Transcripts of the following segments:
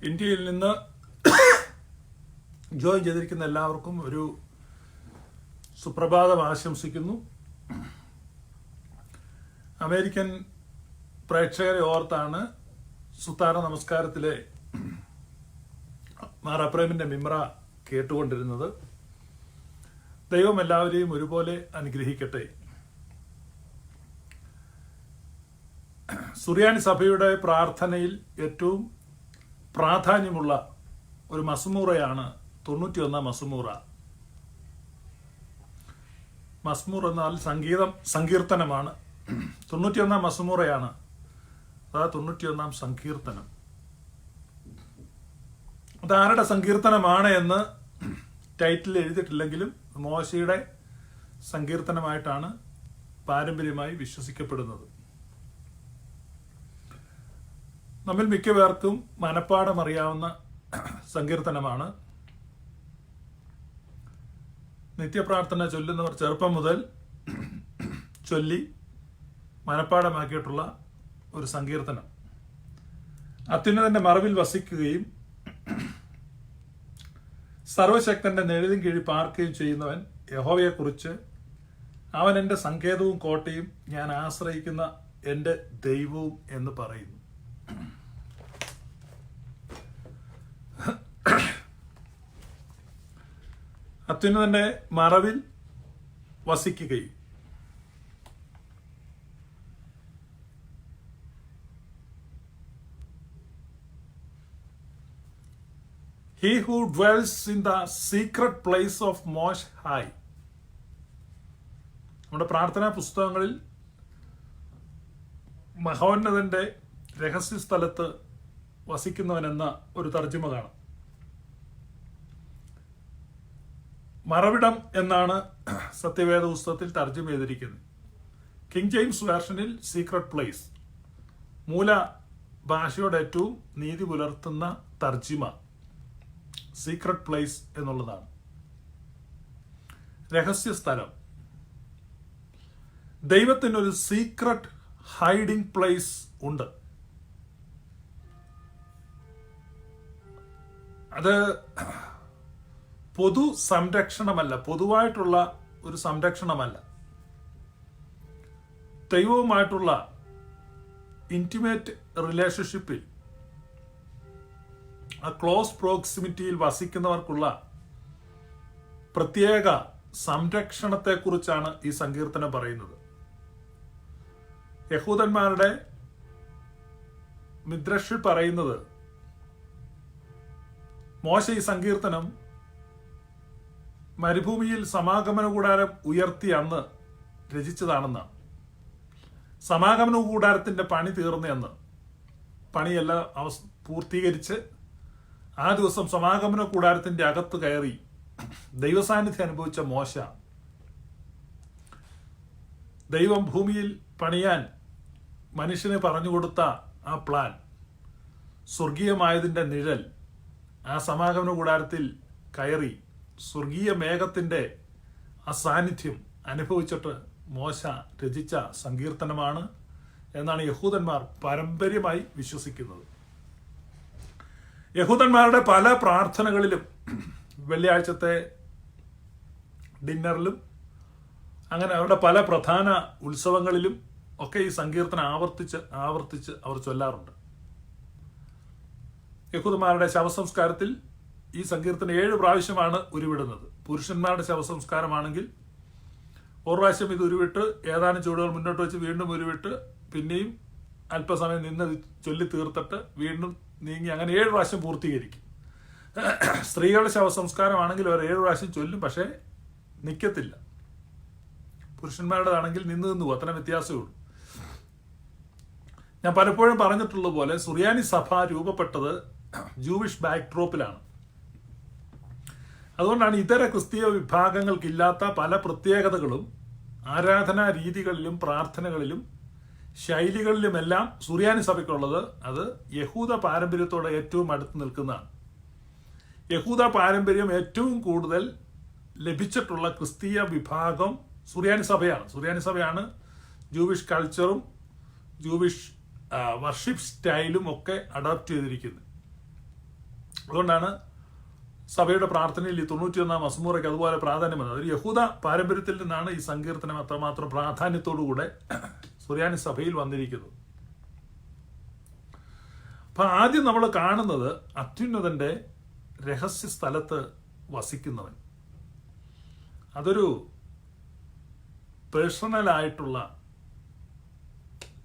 ഇന്ത്യയിൽ നിന്ന് ജോയിൻ ചെയ്തിരിക്കുന്ന എല്ലാവർക്കും ഒരു സുപ്രഭാതം ആശംസിക്കുന്നു. അമേരിക്കൻ പ്രേക്ഷകരെ ഓർത്താണ് സുത്താര നമസ്കാരത്തിലെ മാർ അപ്രേമിന്റെ മിമ്ര കേട്ടുകൊണ്ടിരുന്നത്. ദൈവം എല്ലാവരെയും ഒരുപോലെ അനുഗ്രഹിക്കട്ടെ. സുറിയാനി സഭയുടെ പ്രാർത്ഥനയിൽ ഏറ്റവും പ്രാധാന്യമുള്ള ഒരു മസ്മൂറയാണ് 91 മസ്മൂറ. മസ്മൂർ എന്നാൽ സങ്കീർത്തനമാണ്. 91 മസ്മൂറയാണ്, അതാ 91 സങ്കീർത്തനം. അതാരുടെ സങ്കീർത്തനമാണ് എന്ന് ടൈറ്റിൽ എഴുതിയിട്ടില്ലെങ്കിലും മോശയുടെ സങ്കീർത്തനമായിട്ടാണ് പാരമ്പര്യമായി വിശ്വസിക്കപ്പെടുന്നത്. നമ്മിൽ മിക്കപേർക്കും മനപ്പാഠം അറിയാവുന്ന സങ്കീർത്തനമാണ്. നിത്യപ്രാർത്ഥന ചൊല്ലുന്നവർ ചെറുപ്പം മുതൽ ചൊല്ലി മനപ്പാഠമാക്കിയിട്ടുള്ള ഒരു സങ്കീർത്തനം. അത്യുന്നതന്റെ മറവിൽ വസിക്കുകയും സർവശക്തന്റെ നിഴലിൻ കീഴിൽ പാർക്കുകയും ചെയ്യുന്നവൻ യഹോവയെക്കുറിച്ച്, അവൻ എൻ്റെ സങ്കേതവും കോട്ടയും ഞാൻ ആശ്രയിക്കുന്ന എൻ്റെ ദൈവവും എന്ന് പറയുന്നു. അത്യുന്നതന്റെ മറവിൽ വസിക്കുകയും He who dwells in the secret place of Most High. നമ്മുടെ പ്രാർത്ഥനാ പുസ്തകങ്ങളിൽ മഹോന്നതന്റെ രഹസ്യ സ്ഥലത്ത് വസിക്കുന്നവനെന്ന ഒരു തർജ്ജിമ കാണാം. മറവിടം എന്നാണ് സത്യവേദ പുസ്തകത്തിൽ തർജ്ജിമ ചെയ്തിരിക്കുന്നത്. കിങ് ജെയിംസ് വേർഷനിൽ സീക്രട്ട് പ്ലേസ്, മൂല ഭാഷയോട് ഏറ്റവും നീതി പുലർത്തുന്ന തർജ്ജിമ സീക്രട്ട് പ്ലേസ് എന്നുള്ളതാണ്. രഹസ്യ സ്ഥലം. ദൈവത്തിനൊരു സീക്രട്ട് ഹൈഡിംഗ് പ്ലേസ് ഉണ്ട്. അത് പൊതു സംരക്ഷണമല്ല, പൊതുവായിട്ടുള്ള ഒരു സംരക്ഷണമല്ല. ദൈവവുമായിട്ടുള്ള ഇന്റിമേറ്റ് റിലേഷൻഷിപ്പിൽ, ആ ക്ലോസ് പ്രോക്സിമിറ്റിയിൽ വസിക്കുന്നവർക്കുള്ള പ്രത്യേക സംരക്ഷണത്തെക്കുറിച്ചാണ് ഈ സങ്കീർത്തനം പറയുന്നത്. യഹൂദന്മാരുടെ മിദ്രഷിൽ പറയുന്നത്, മോശ ഈ സങ്കീർത്തനം മരുഭൂമിയിൽ സമാഗമന കൂടാരം ഉയർത്തി അന്ന് രചിച്ചതാണെന്നാണ്. സമാഗമന കൂടാരത്തിന്റെ പണി തീർന്നെന്ന്, പണിയെല്ലാം പൂർത്തീകരിച്ച് ആ ദിവസം സമാഗമന കൂടാരത്തിന്റെ അകത്ത് കയറി ദൈവസാന്നിധ്യം അനുഭവിച്ച മോശ, ദൈവം ഭൂമിയിൽ പണിയാൻ മനുഷ്യന് പറഞ്ഞുകൊടുത്ത ആ പ്ലാൻ, സ്വർഗീയമായതിന്റെ നിഴൽ, ആ സമാഗമന കൂടാരത്തിൽ കയറി സ്വർഗീയ മേഘത്തിന്റെ ആ സാന്നിധ്യം അനുഭവിച്ചിട്ട് മോശ രചിച്ച സങ്കീർത്തനമാണ് എന്നാണ് യഹൂദന്മാർ പാരമ്പര്യമായി വിശ്വസിക്കുന്നത്. യഹൂദന്മാരുടെ പല പ്രാർത്ഥനകളിലും, വെള്ളിയാഴ്ചത്തെ ഡിന്നറിലും, അങ്ങനെ അവരുടെ പല പ്രധാന ഉത്സവങ്ങളിലും ഒക്കെ ഈ സങ്കീർത്തനം ആവർത്തിച്ച് അവർ ചൊല്ലാറുണ്ട്. യഹൂദന്മാരുടെ ശവസംസ്കാരത്തിൽ ഈ സങ്കീർത്തനം 7 പ്രാവശ്യമാണ് ഉരുവിടുന്നത്. പുരുഷന്മാരുടെ ശവസംസ്കാരമാണെങ്കിൽ ഒരു പ്രാവശ്യം ഇത് ഉരുവിട്ട് ഏതാനും ചുവടുകൾ മുന്നോട്ട് വെച്ച് വീണ്ടും ഉരുവിട്ട് പിന്നെയും അല്പസമയം നിന്ന് ചൊല്ലി തീർത്തിട്ട് വീണ്ടും നീങ്ങി, അങ്ങനെ 7 പ്രാവശ്യം പൂർത്തീകരിക്കും. സ്ത്രീകളുടെ ശവസംസ്കാരമാണെങ്കിൽ അവർ 7 പ്രാവശ്യം ചൊല്ലും, പക്ഷേ നിൽക്കത്തില്ല. പുരുഷന്മാരുടേതാണെങ്കിൽ നിന്ന് പോകും. അത്ര വ്യത്യാസമേ ഉള്ളൂ. ഞാൻ പലപ്പോഴും പറഞ്ഞിട്ടുള്ളത് പോലെ സുറിയാനി സഭ രൂപപ്പെട്ടത് ജൂവിഷ് ബാക്ക്ഡ്രോപ്പിലാണ്. അതുകൊണ്ടാണ് ഇതര ക്രിസ്തീയ വിഭാഗങ്ങൾക്കില്ലാത്ത പല പ്രത്യേകതകളും ആരാധനാ രീതികളിലും പ്രാർത്ഥനകളിലും ശൈലികളിലുമെല്ലാം സുറിയാനി സഭയ്ക്കുള്ളത്. അത് യഹൂദ പാരമ്പര്യത്തോടെ ഏറ്റവും അടുത്ത് നിൽക്കുന്നതാണ്. യഹൂദ പാരമ്പര്യം ഏറ്റവും കൂടുതൽ ലഭിച്ചിട്ടുള്ള ക്രിസ്തീയ വിഭാഗം സുറിയാനി സഭയാണ്. സുറിയാനി സഭയാണ് ജൂവിഷ് കൾച്ചറും ജൂവിഷ് വർഷിപ്പ് സ്റ്റൈലും ഒക്കെ അഡോപ്റ്റ് ചെയ്തിരിക്കുന്നത്. അതുകൊണ്ടാണ് സഭയുടെ പ്രാർത്ഥനയിൽ ഈ 91 മസ്മൂറയ്ക്ക് അതുപോലെ പ്രാധാന്യം വന്നത്. ഒരു യഹൂദ പാരമ്പര്യത്തിൽ നിന്നാണ് ഈ സങ്കീർത്തനം അത്രമാത്രം പ്രാധാന്യത്തോടുകൂടെ സുറിയാനി സഭയിൽ വന്നിരിക്കുന്നത്. അപ്പൊ ആദ്യം നമ്മൾ കാണുന്നത് അത്യുന്നതന്റെ രഹസ്യ സ്ഥലത്ത് വസിക്കുന്നവൻ. അതൊരു പേഴ്സണലായിട്ടുള്ള,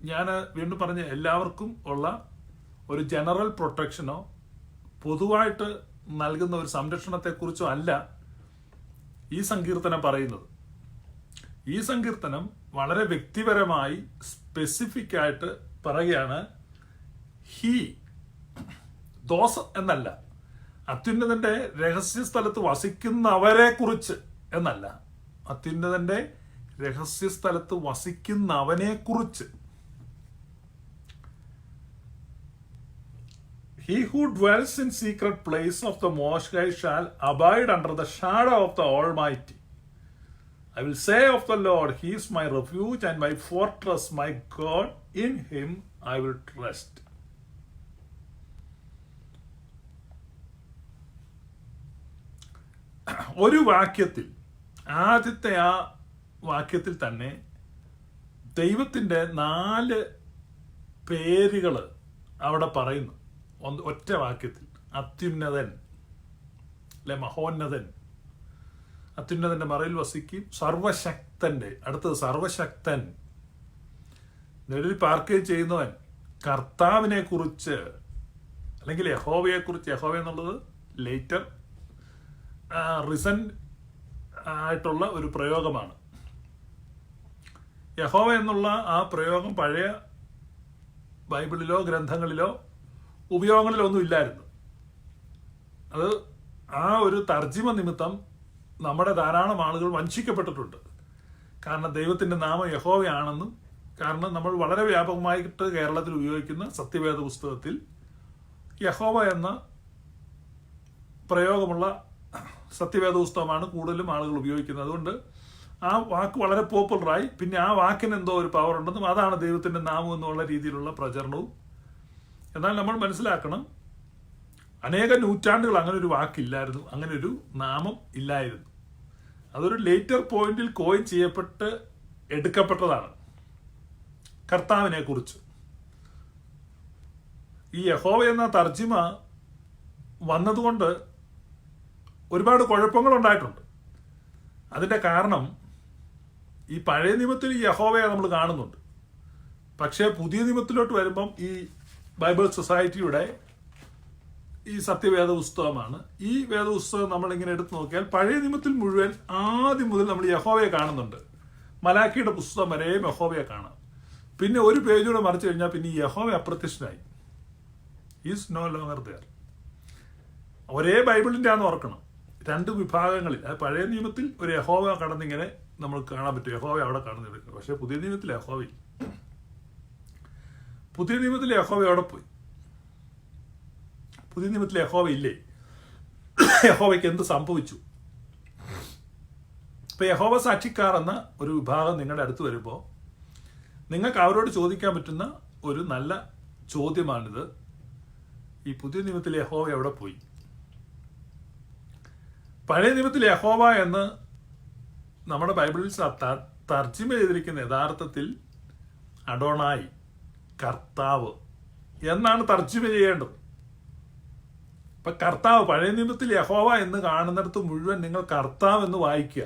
ഞാൻ വീണ്ടും പറഞ്ഞ എല്ലാവർക്കും ഉള്ള ഒരു ജനറൽ പ്രൊട്ടക്ഷനോ പൊതുവായിട്ട് നൽകുന്ന ഒരു സംരക്ഷണത്തെക്കുറിച്ചോ അല്ല ഈ സങ്കീർത്തനം പറയുന്നത്. ഈ സങ്കീർത്തനം വളരെ വ്യക്തിപരമായി സ്പെസിഫിക് ആയിട്ട് പറയുകയാണ്. ഹി ദോസ് എന്നല്ല, അത്യുന്നതന്റെ രഹസ്യ സ്ഥലത്ത് വസിക്കുന്നവരെ കുറിച്ച് എന്നല്ല, അത്യുന്നതന്റെ രഹസ്യ സ്ഥലത്ത് വസിക്കുന്നവനെ കുറിച്ച്. He who dwells in secret place of the Most High shall abide under the shadow of the Almighty. I will say of the Lord, He is my refuge and my fortress, my God, in Him I will trust. ഒരു വാക്യത്തിൽ, ആദ്യത്തെ ആ വാക്യത്തിൽ തന്നെ ദൈവത്തിൻ്റെ 4 പേരുകൾ അവിടെ പറയുന്നു. ഒറ്റ വാക്യത്തിൽ അത്യുന്നതൻ, അല്ലെ മഹോന്നതൻ, അത്യുന്നതന്റെ മറയിൽ വസിക്കും. സർവശക്തന്റെ, അടുത്തത് സർവശക്തൻ, നിഴലിൽ പാർക്കുകയും ചെയ്യുന്നവൻ, കർത്താവിനെ കുറിച്ച് അല്ലെങ്കിൽ യഹോവയെ കുറിച്ച്. യഹോവ എന്നുള്ളത് ലേറ്റർ റിസൻ ആയിട്ടുള്ള ഒരു പ്രയോഗമാണ്. യഹോവ എന്നുള്ള ആ പ്രയോഗം പഴയ ബൈബിളിലോ ഗ്രന്ഥങ്ങളിലോ ഉപയോഗങ്ങളിലോ ഒന്നും ഇല്ലായിരുന്നു. അത് ആ ഒരു തർജിമ നിമിത്തം നമ്മുടെ ധാരാളം ആളുകൾ വഞ്ചിക്കപ്പെട്ടിട്ടുണ്ട്. കാരണം ദൈവത്തിൻ്റെ നാമം യഹോവയാണെന്നും, കാരണം നമ്മൾ വളരെ വ്യാപകമായിട്ട് കേരളത്തിൽ ഉപയോഗിക്കുന്ന സത്യവേദ പുസ്തകത്തിൽ യഹോവ എന്ന പ്രയോഗമുള്ള സത്യവേദ പുസ്തകമാണ് കൂടുതലും ആളുകൾ ഉപയോഗിക്കുന്നത്. അതുകൊണ്ട് ആ വാക്ക് വളരെ പോപ്പുലറായി. പിന്നെ ആ വാക്കിന് എന്തോ ഒരു പവർ ഉണ്ടെന്നും അതാണ് ദൈവത്തിൻ്റെ നാമം എന്നുള്ള രീതിയിലുള്ള പ്രചരണവും. എന്നാൽ നമ്മൾ മനസ്സിലാക്കണം, അനേക നൂറ്റാണ്ടുകൾ അങ്ങനെ ഒരു വാക്കില്ലായിരുന്നു, അങ്ങനെ ഒരു നാമം ഇല്ലായിരുന്നു. അതൊരു ലേറ്റർ പോയിന്റിൽ കോയിൻ ചെയ്യപ്പെട്ട് എടുക്കപ്പെട്ടതാണ് കർത്താവിനെ കുറിച്ച്. ഈ യഹോവ എന്ന തർജിമ വന്നതുകൊണ്ട് ഒരുപാട് കുഴപ്പങ്ങളുണ്ടായിട്ടുണ്ട്. അതിൻ്റെ കാരണം, ഈ പഴയ നിയമത്തിൽ ഈ യഹോവയെ നമ്മൾ കാണുന്നുണ്ട്. പക്ഷേ പുതിയ നിയമത്തിലോട്ട് വരുമ്പം ഈ ബൈബിൾ സൊസൈറ്റിയുടെ ഈ സത്യവേദ പുസ്തകമാണ്. ഈ വേദപുസ്തകം നമ്മളിങ്ങനെ എടുത്തു നോക്കിയാൽ പഴയ നിയമത്തിൽ മുഴുവൻ ആദ്യം മുതൽ നമ്മൾ യഹോവയെ കാണുന്നുണ്ട്. മലാക്കിയുടെ പുസ്തകം വരെയും യഹോവയെ കാണാം. പിന്നെ ഒരു പേജൂടെ മറിച്ചു കഴിഞ്ഞാൽ പിന്നെ ഈ യഹോവ അപ്രത്യക്ഷനായി. Is no longer there. ഒരേ ബൈബിളിൻ്റെ ആണെന്ന് ഓർക്കണം. 2 വിഭാഗങ്ങളിൽ, പഴയ നിയമത്തിൽ ഒരു യഹോവ കടന്നിങ്ങനെ നമ്മൾ കാണാൻ പറ്റും, യഹോവ അവിടെ കടന്നെടുക്കുക. പക്ഷെ പുതിയ നിയമത്തിൽ യഹോവയില്ല. പുതിയ നിയമത്തിൽ യഹോവ അവിടെ പോയി. പുതിയ നിയമത്തിൽ യഹോവ ഇല്ലേ? യഹോവയ്ക്ക് എന്ത് സംഭവിച്ചു? ഇപ്പൊ യഹോവ സാക്ഷിക്കാർ എന്ന ഒരു വിഭാഗം നിങ്ങളുടെ അടുത്ത് വരുമ്പോൾ നിങ്ങൾക്ക് അവരോട് ചോദിക്കാൻ പറ്റുന്ന ഒരു നല്ല ചോദ്യമാണിത്. ഈ പുതിയ നിയമത്തിൽ യഹോവ എവിടെ പോയി? പഴയ നിയമത്തിൽ യഹോവ എന്ന് നമ്മുടെ ബൈബിളിൽ തർജിമ ചെയ്തിരിക്കുന്ന യഥാർത്ഥത്തിൽ അഡോണായി, കർത്താവ് എന്നാണ് തർജിമ ചെയ്യേണ്ടത്. ഇപ്പൊ കർത്താവ്, പഴയ നിയമത്തിൽ യഹോവ എന്ന് കാണുന്നിടത്ത് മുഴുവൻ നിങ്ങൾ കർത്താവ് എന്ന് വായിക്കുക.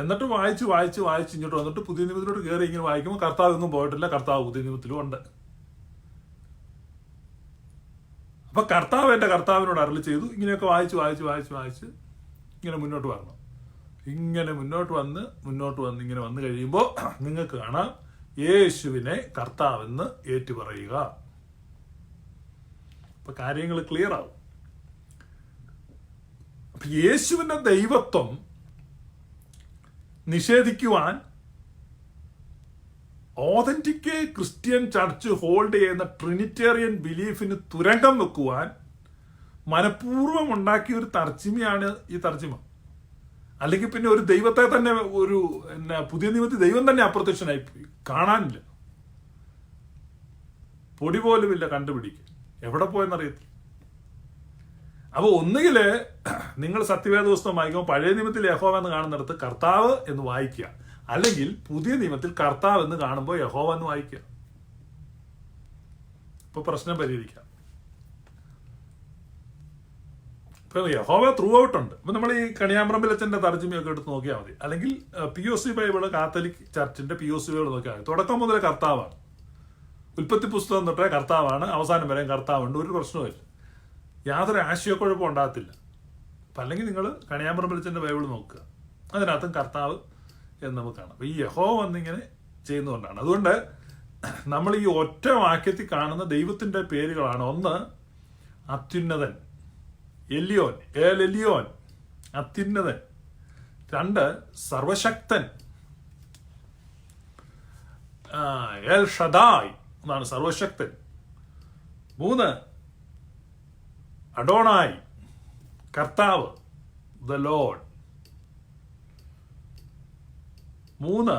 എന്നിട്ട് വായിച്ച് വായിച്ച് വായിച്ച് ഇങ്ങോട്ട് വന്നിട്ട് പുതിയ നിയമത്തിലോട്ട് കയറി ഇങ്ങനെ വായിക്കുമ്പോൾ കർത്താവ് എങ്ങും പോയിട്ടില്ല, കർത്താവ് പുതിയ നിയമത്തിലും ഉണ്ട്. അപ്പൊ കർത്താവ് എൻ്റെ കർത്താവിനോട് അരുളി ചെയ്തു. ഇങ്ങനെയൊക്കെ വായിച്ച് വായിച്ച് വായിച്ച് വായിച്ച് ഇങ്ങനെ മുന്നോട്ട് വരണം. ഇങ്ങനെ മുന്നോട്ട് വന്ന് ഇങ്ങനെ വന്നു കഴിയുമ്പോൾ നിങ്ങൾക്ക് കാണാം യേശുവിനെ കർത്താവെന്ന് ഏറ്റുപറയുക. അപ്പൊ കാര്യങ്ങൾ ക്ലിയർ ആവും. അപ്പൊ യേശുവിന്റെ ദൈവത്വം നിഷേധിക്കുവാൻ ഓതന്റിക് ക്രിസ്ത്യൻ ചർച്ച് ഹോൾഡ് ചെയ്യുന്ന ട്രിനിറ്റേറിയൻ ബിലീഫിന് തുരങ്കം വെക്കുവാൻ മനഃപൂർവ്വം ഉണ്ടാക്കിയ ഒരു തർജിമയാണ് ഈ തർജിമ. അല്ലെങ്കിൽ പിന്നെ ഒരു ദൈവത്തെ തന്നെ, ഒരു പുതിയ നിയമത്തിൽ ദൈവം തന്നെ അപ്രത്യക്ഷനായിപ്പോയി, കാണാനില്ല, പൊടി പോലുമില്ല കണ്ടുപിടിക്കാൻ. എവിടെ പോയെന്നറിയത്തില്ല. അപ്പോൾ ഒന്നുകിൽ നിങ്ങൾ സത്യവേദ പുസ്തകം വായിക്കുമ്പോൾ പഴയ നിയമത്തിൽ യഹോവ എന്ന് കാണുന്നിടത്ത് കർത്താവ് എന്ന് വായിക്കുക, അല്ലെങ്കിൽ പുതിയ നിയമത്തിൽ കർത്താവ് എന്ന് കാണുമ്പോൾ യഹോവ എന്ന് വായിക്കുക. ഇപ്പൊ പ്രശ്നം പരിഹരിക്കാം. ഇപ്പൊ യഹോവ ത്രൂ ഔട്ട് ഉണ്ട്. ഇപ്പൊ നമ്മൾ ഈ കണിയാമ്പ്രമ്പിലച്ചന്റെ തർജ്ജിമയൊക്കെ എടുത്ത് നോക്കിയാൽ മതി, അല്ലെങ്കിൽ POC ബൈബിള്, കാത്തലിക് ചർച്ചിന്റെ POC ബൈബിൾ നോക്കിയാൽ മതി. തുടക്കം മുതൽ കർത്താവാണ്. ഉൽപ്പത്തി പുസ്തകം തൊട്ടേ കർത്താവാണ്, അവസാനം വരെയും കർത്താവുണ്ട്. ഒരു പ്രശ്നവുമില്ല, യാതൊരു ആശയക്കുഴപ്പം ഉണ്ടാകത്തില്ല. അപ്പം അല്ലെങ്കിൽ നിങ്ങൾ കണിയാമ്പ്രമ്പിലച്ചന്റെ ബൈബിൾ നോക്കുക, അതിനകത്തും കർത്താവ് എന്ന് നമുക്ക് കാണാം. അപ്പൊ ഈ യഹോവ വന്നിങ്ങനെ ചെയ്യുന്നതുകൊണ്ടാണ്. അതുകൊണ്ട് നമ്മൾ ഈ ഒറ്റ വാക്യത്തിൽ കാണുന്ന ദൈവത്തിന്റെ പേരുകളാണ്: ഒന്ന് അത്യുന്നതൻ, എലിയോൻ, എലിയോൻ, അത്യുന്നതൻ. രണ്ട് സർവശക്തൻ, എൽ ഷദായ് എന്നാണ് സർവശക്തൻ. മൂന്ന് അഡോണായി, കർത്താവ്, ദ ലോർഡ്. മൂന്ന്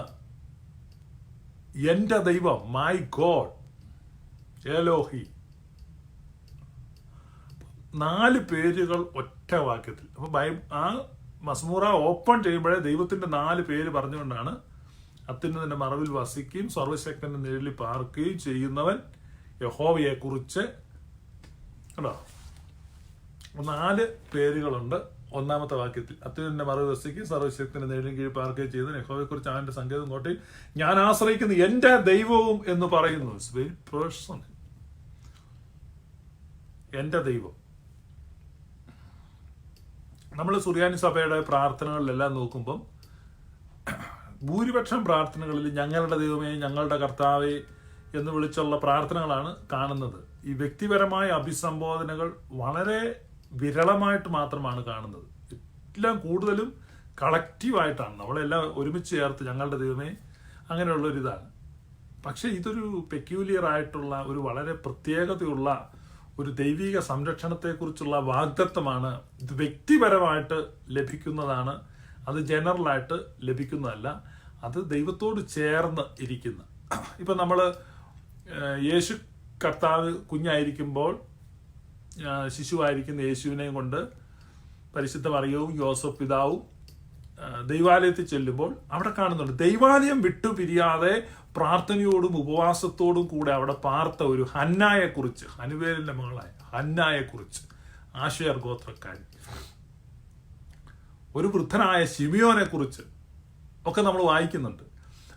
എന്റെ ദൈവം, മൈ ഗോഡ്, എലോഹി. 4 പേരുകൾ ഒറ്റ വാക്യത്തിൽ. അപ്പൊ ആ മസ്മൂറ ഓപ്പൺ ചെയ്യുമ്പോഴേ ദൈവത്തിന്റെ 4 പേര് പറഞ്ഞുകൊണ്ടാണ് അത്യുന്നതന്റെ മറവിൽ വസിക്കുകയും സർവശക്തന്റെ നിഴലിൽ പാർക്കുകയും ചെയ്യുന്നവൻ യഹോവയെ കുറിച്ച് കേട്ടോ. 4 പേരുകളുണ്ട് ഒന്നാമത്തെ വാക്യത്തിൽ. അത്യുന്നതന്റെ മറവിൽ വസിക്കുകയും സർവശക്തന്റെ നിഴലിൽ കീഴിൽ പാർക്കുകയും ചെയ്യുന്ന യഹോവയെ കുറിച്ച് അവന്റെ സങ്കേതം കോട്ടയിൽ ഞാൻ ആശ്രയിക്കുന്ന എന്റെ ദൈവവും എന്ന് പറയുന്നു. It's very personal. എന്റെ ദൈവം. നമ്മൾ സുറിയാനി സഭയുടെ പ്രാർത്ഥനകളിലെല്ലാം നോക്കുമ്പം ഭൂരിപക്ഷം പ്രാർത്ഥനകളിൽ ഞങ്ങളുടെ ദൈവമേ, ഞങ്ങളുടെ കർത്താവേ എന്ന് വിളിച്ചുള്ള പ്രാർത്ഥനകളാണ് കാണുന്നത്. ഈ വ്യക്തിപരമായ അഭിസംബോധനകൾ വളരെ വിരളമായിട്ട് മാത്രമാണ് കാണുന്നത്. എല്ലാം കൂടുതലും കളക്റ്റീവായിട്ടാണ്, നമ്മളെല്ലാം ഒരുമിച്ച് ചേർത്ത് ഞങ്ങളുടെ ദൈവമേ അങ്ങനെയുള്ളൊരിതാണ്. പക്ഷെ ഇതൊരു പെക്യൂലിയർ ആയിട്ടുള്ള ഒരു വളരെ പ്രത്യേകതയുള്ള ഒരു ദൈവിക സംരക്ഷണത്തെക്കുറിച്ചുള്ള വാഗ്ദത്തമാണ്. ഇത് വ്യക്തിപരമായിട്ട് ലഭിക്കുന്നതാണ്, അത് ജനറലായിട്ട് ലഭിക്കുന്നതല്ല. അത് ദൈവത്തോട് ചേർന്ന് ഇരിക്കുന്ന. ഇപ്പം നമ്മൾ യേശു കർത്താവ് കുഞ്ഞായിരിക്കുമ്പോൾ ശിശുവായിരിക്കുന്ന യേശുവിനെയും കൊണ്ട് പരിശുദ്ധ മറിയവും യോസഫ് പിതാവും ദൈവാലയത്തിൽ ചെല്ലുമ്പോൾ അവിടെ കാണുന്നുണ്ട്, ദൈവാലയം വിട്ടു പിരിയാതെ പ്രാർത്ഥനയോടും ഉപവാസത്തോടും കൂടെ അവിടെ പാർത്ത ഒരു ഹന്നായെക്കുറിച്ച്, ഹനുവേലിന്റെ മകളായ ഹന്നായെക്കുറിച്ച്, ആശേർ ഗോത്രക്കാരി, ഒരു വൃദ്ധനായ ശിമിയോനെ കുറിച്ച് ഒക്കെ നമ്മൾ വായിക്കുന്നുണ്ട്.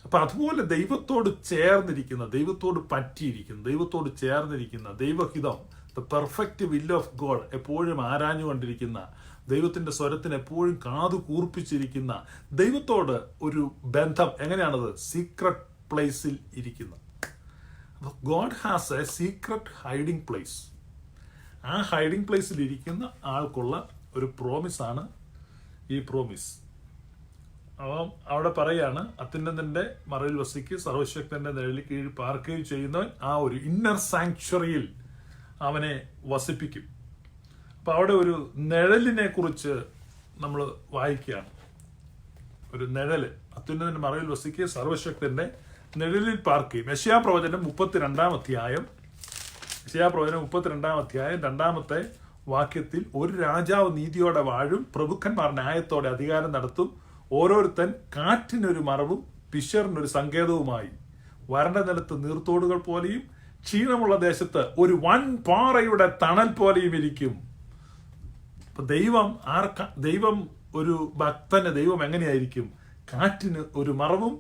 അപ്പൊ അതുപോലെ ദൈവത്തോട് ചേർന്നിരിക്കുന്ന, ദൈവത്തോട് പറ്റിയിരിക്കുന്ന, ദൈവത്തോട് ചേർന്നിരിക്കുന്ന, ദൈവഹിതം, ദ പെർഫെക്റ്റ് വില്ല് ഓഫ് ഗോഡ് എപ്പോഴും ആരാഞ്ഞുകൊണ്ടിരിക്കുന്ന, ദൈവത്തിന്റെ സ്വരത്തിന് എപ്പോഴും കാതു കൂർപ്പിച്ചിരിക്കുന്ന, ദൈവത്തോട് ഒരു ബന്ധം. എങ്ങനെയാണത്? സീക്രട്ട് പ്ലേസിൽ ഇരിക്കുന്ന. അപ്പൊ God has A secret hiding place. ആ ഹൈഡിങ് പ്ലേസിൽ ഇരിക്കുന്ന ആൾക്കുള്ള ഒരു പ്രോമിസാണ് ഈ പ്രോമിസ്. അപ്പം അവിടെ പറയാണ്, അത്യുന്നതന്റെ മറവിൽ വസിക്കുകയും സർവശക്തന്റെ നിഴലിൽ കീഴിൽ പാർക്കുകയും ചെയ്യുന്നവൻ ആ ഒരു ഇന്നർ സാങ്ച്വറിയിൽ അവനെ വസിപ്പിക്കും. അപ്പൊ അവിടെ ഒരു നിഴലിനെ കുറിച്ച് നമ്മൾ വായിക്കുകയാണ്. ഒരു നിഴല്, അത്യുന്നതന്റെ മറവിൽ വസിക്കുകയും സർവശക്തന്റെ നിഴലിൽ പാർക്കുകയും. യെശയ്യാ പ്രവചനം 32-ാം അധ്യായം, യെശയ്യാ പ്രവചനം 32-ാം അധ്യായം 2-ാമത്തെ വാക്യത്തിൽ, ഒരു രാജാവ് നീതിയോടെ വാഴും, പ്രഭുക്കന്മാർ ന്യായത്തോടെ അധികാരം നടത്തും, ഓരോരുത്തൻ കാറ്റിനൊരു മറവും പിശറിനൊരു സങ്കേതവുമായി, വരണ്ട നിലത്ത് നീർത്തോടുകൾ പോലെയും ക്ഷീണമുള്ള ദേശത്ത് ഒരു വൻ പാറയുടെ തണൽ പോലെയും ഇരിക്കും. അപ്പൊ ദൈവം ഒരു ഭക്തന് ദൈവം എങ്ങനെയായിരിക്കും? കാറ്റിന് ഒരു മറവും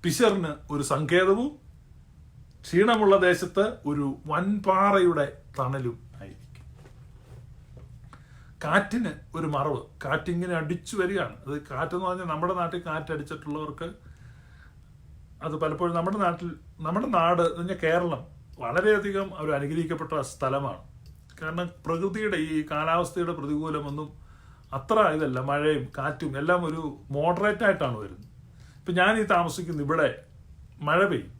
പിശറിന് ഒരു സങ്കേതവും ക്ഷീണമുള്ള ദേശത്ത് ഒരു വൻപാറയുടെ തണലും ആയിരിക്കും. കാറ്റിന് ഒരു മറവ്, കാറ്റിങ്ങനെ അടിച്ചു വരികയാണ്. അത് കാറ്റെന്ന് പറഞ്ഞാൽ നമ്മുടെ നാട്ടിൽ കാറ്റടിച്ചിട്ടുള്ളവർക്ക് അത് പലപ്പോഴും നമ്മുടെ നാട് എന്ന് കേരളം വളരെയധികം ഒരു അനുഗ്രഹിക്കപ്പെട്ട സ്ഥലമാണ്. കാരണം പ്രകൃതിയുടെ ഈ കാലാവസ്ഥയുടെ പ്രതികൂലമൊന്നും അത്ര ഇതല്ല. മഴയും കാറ്റും എല്ലാം ഒരു മോഡറേറ്റ് ആയിട്ടാണ് വരുന്നത്. ഇപ്പം ഞാൻ ഈ താമസിക്കുന്ന ഇവിടെ മഴ പെയ്യും,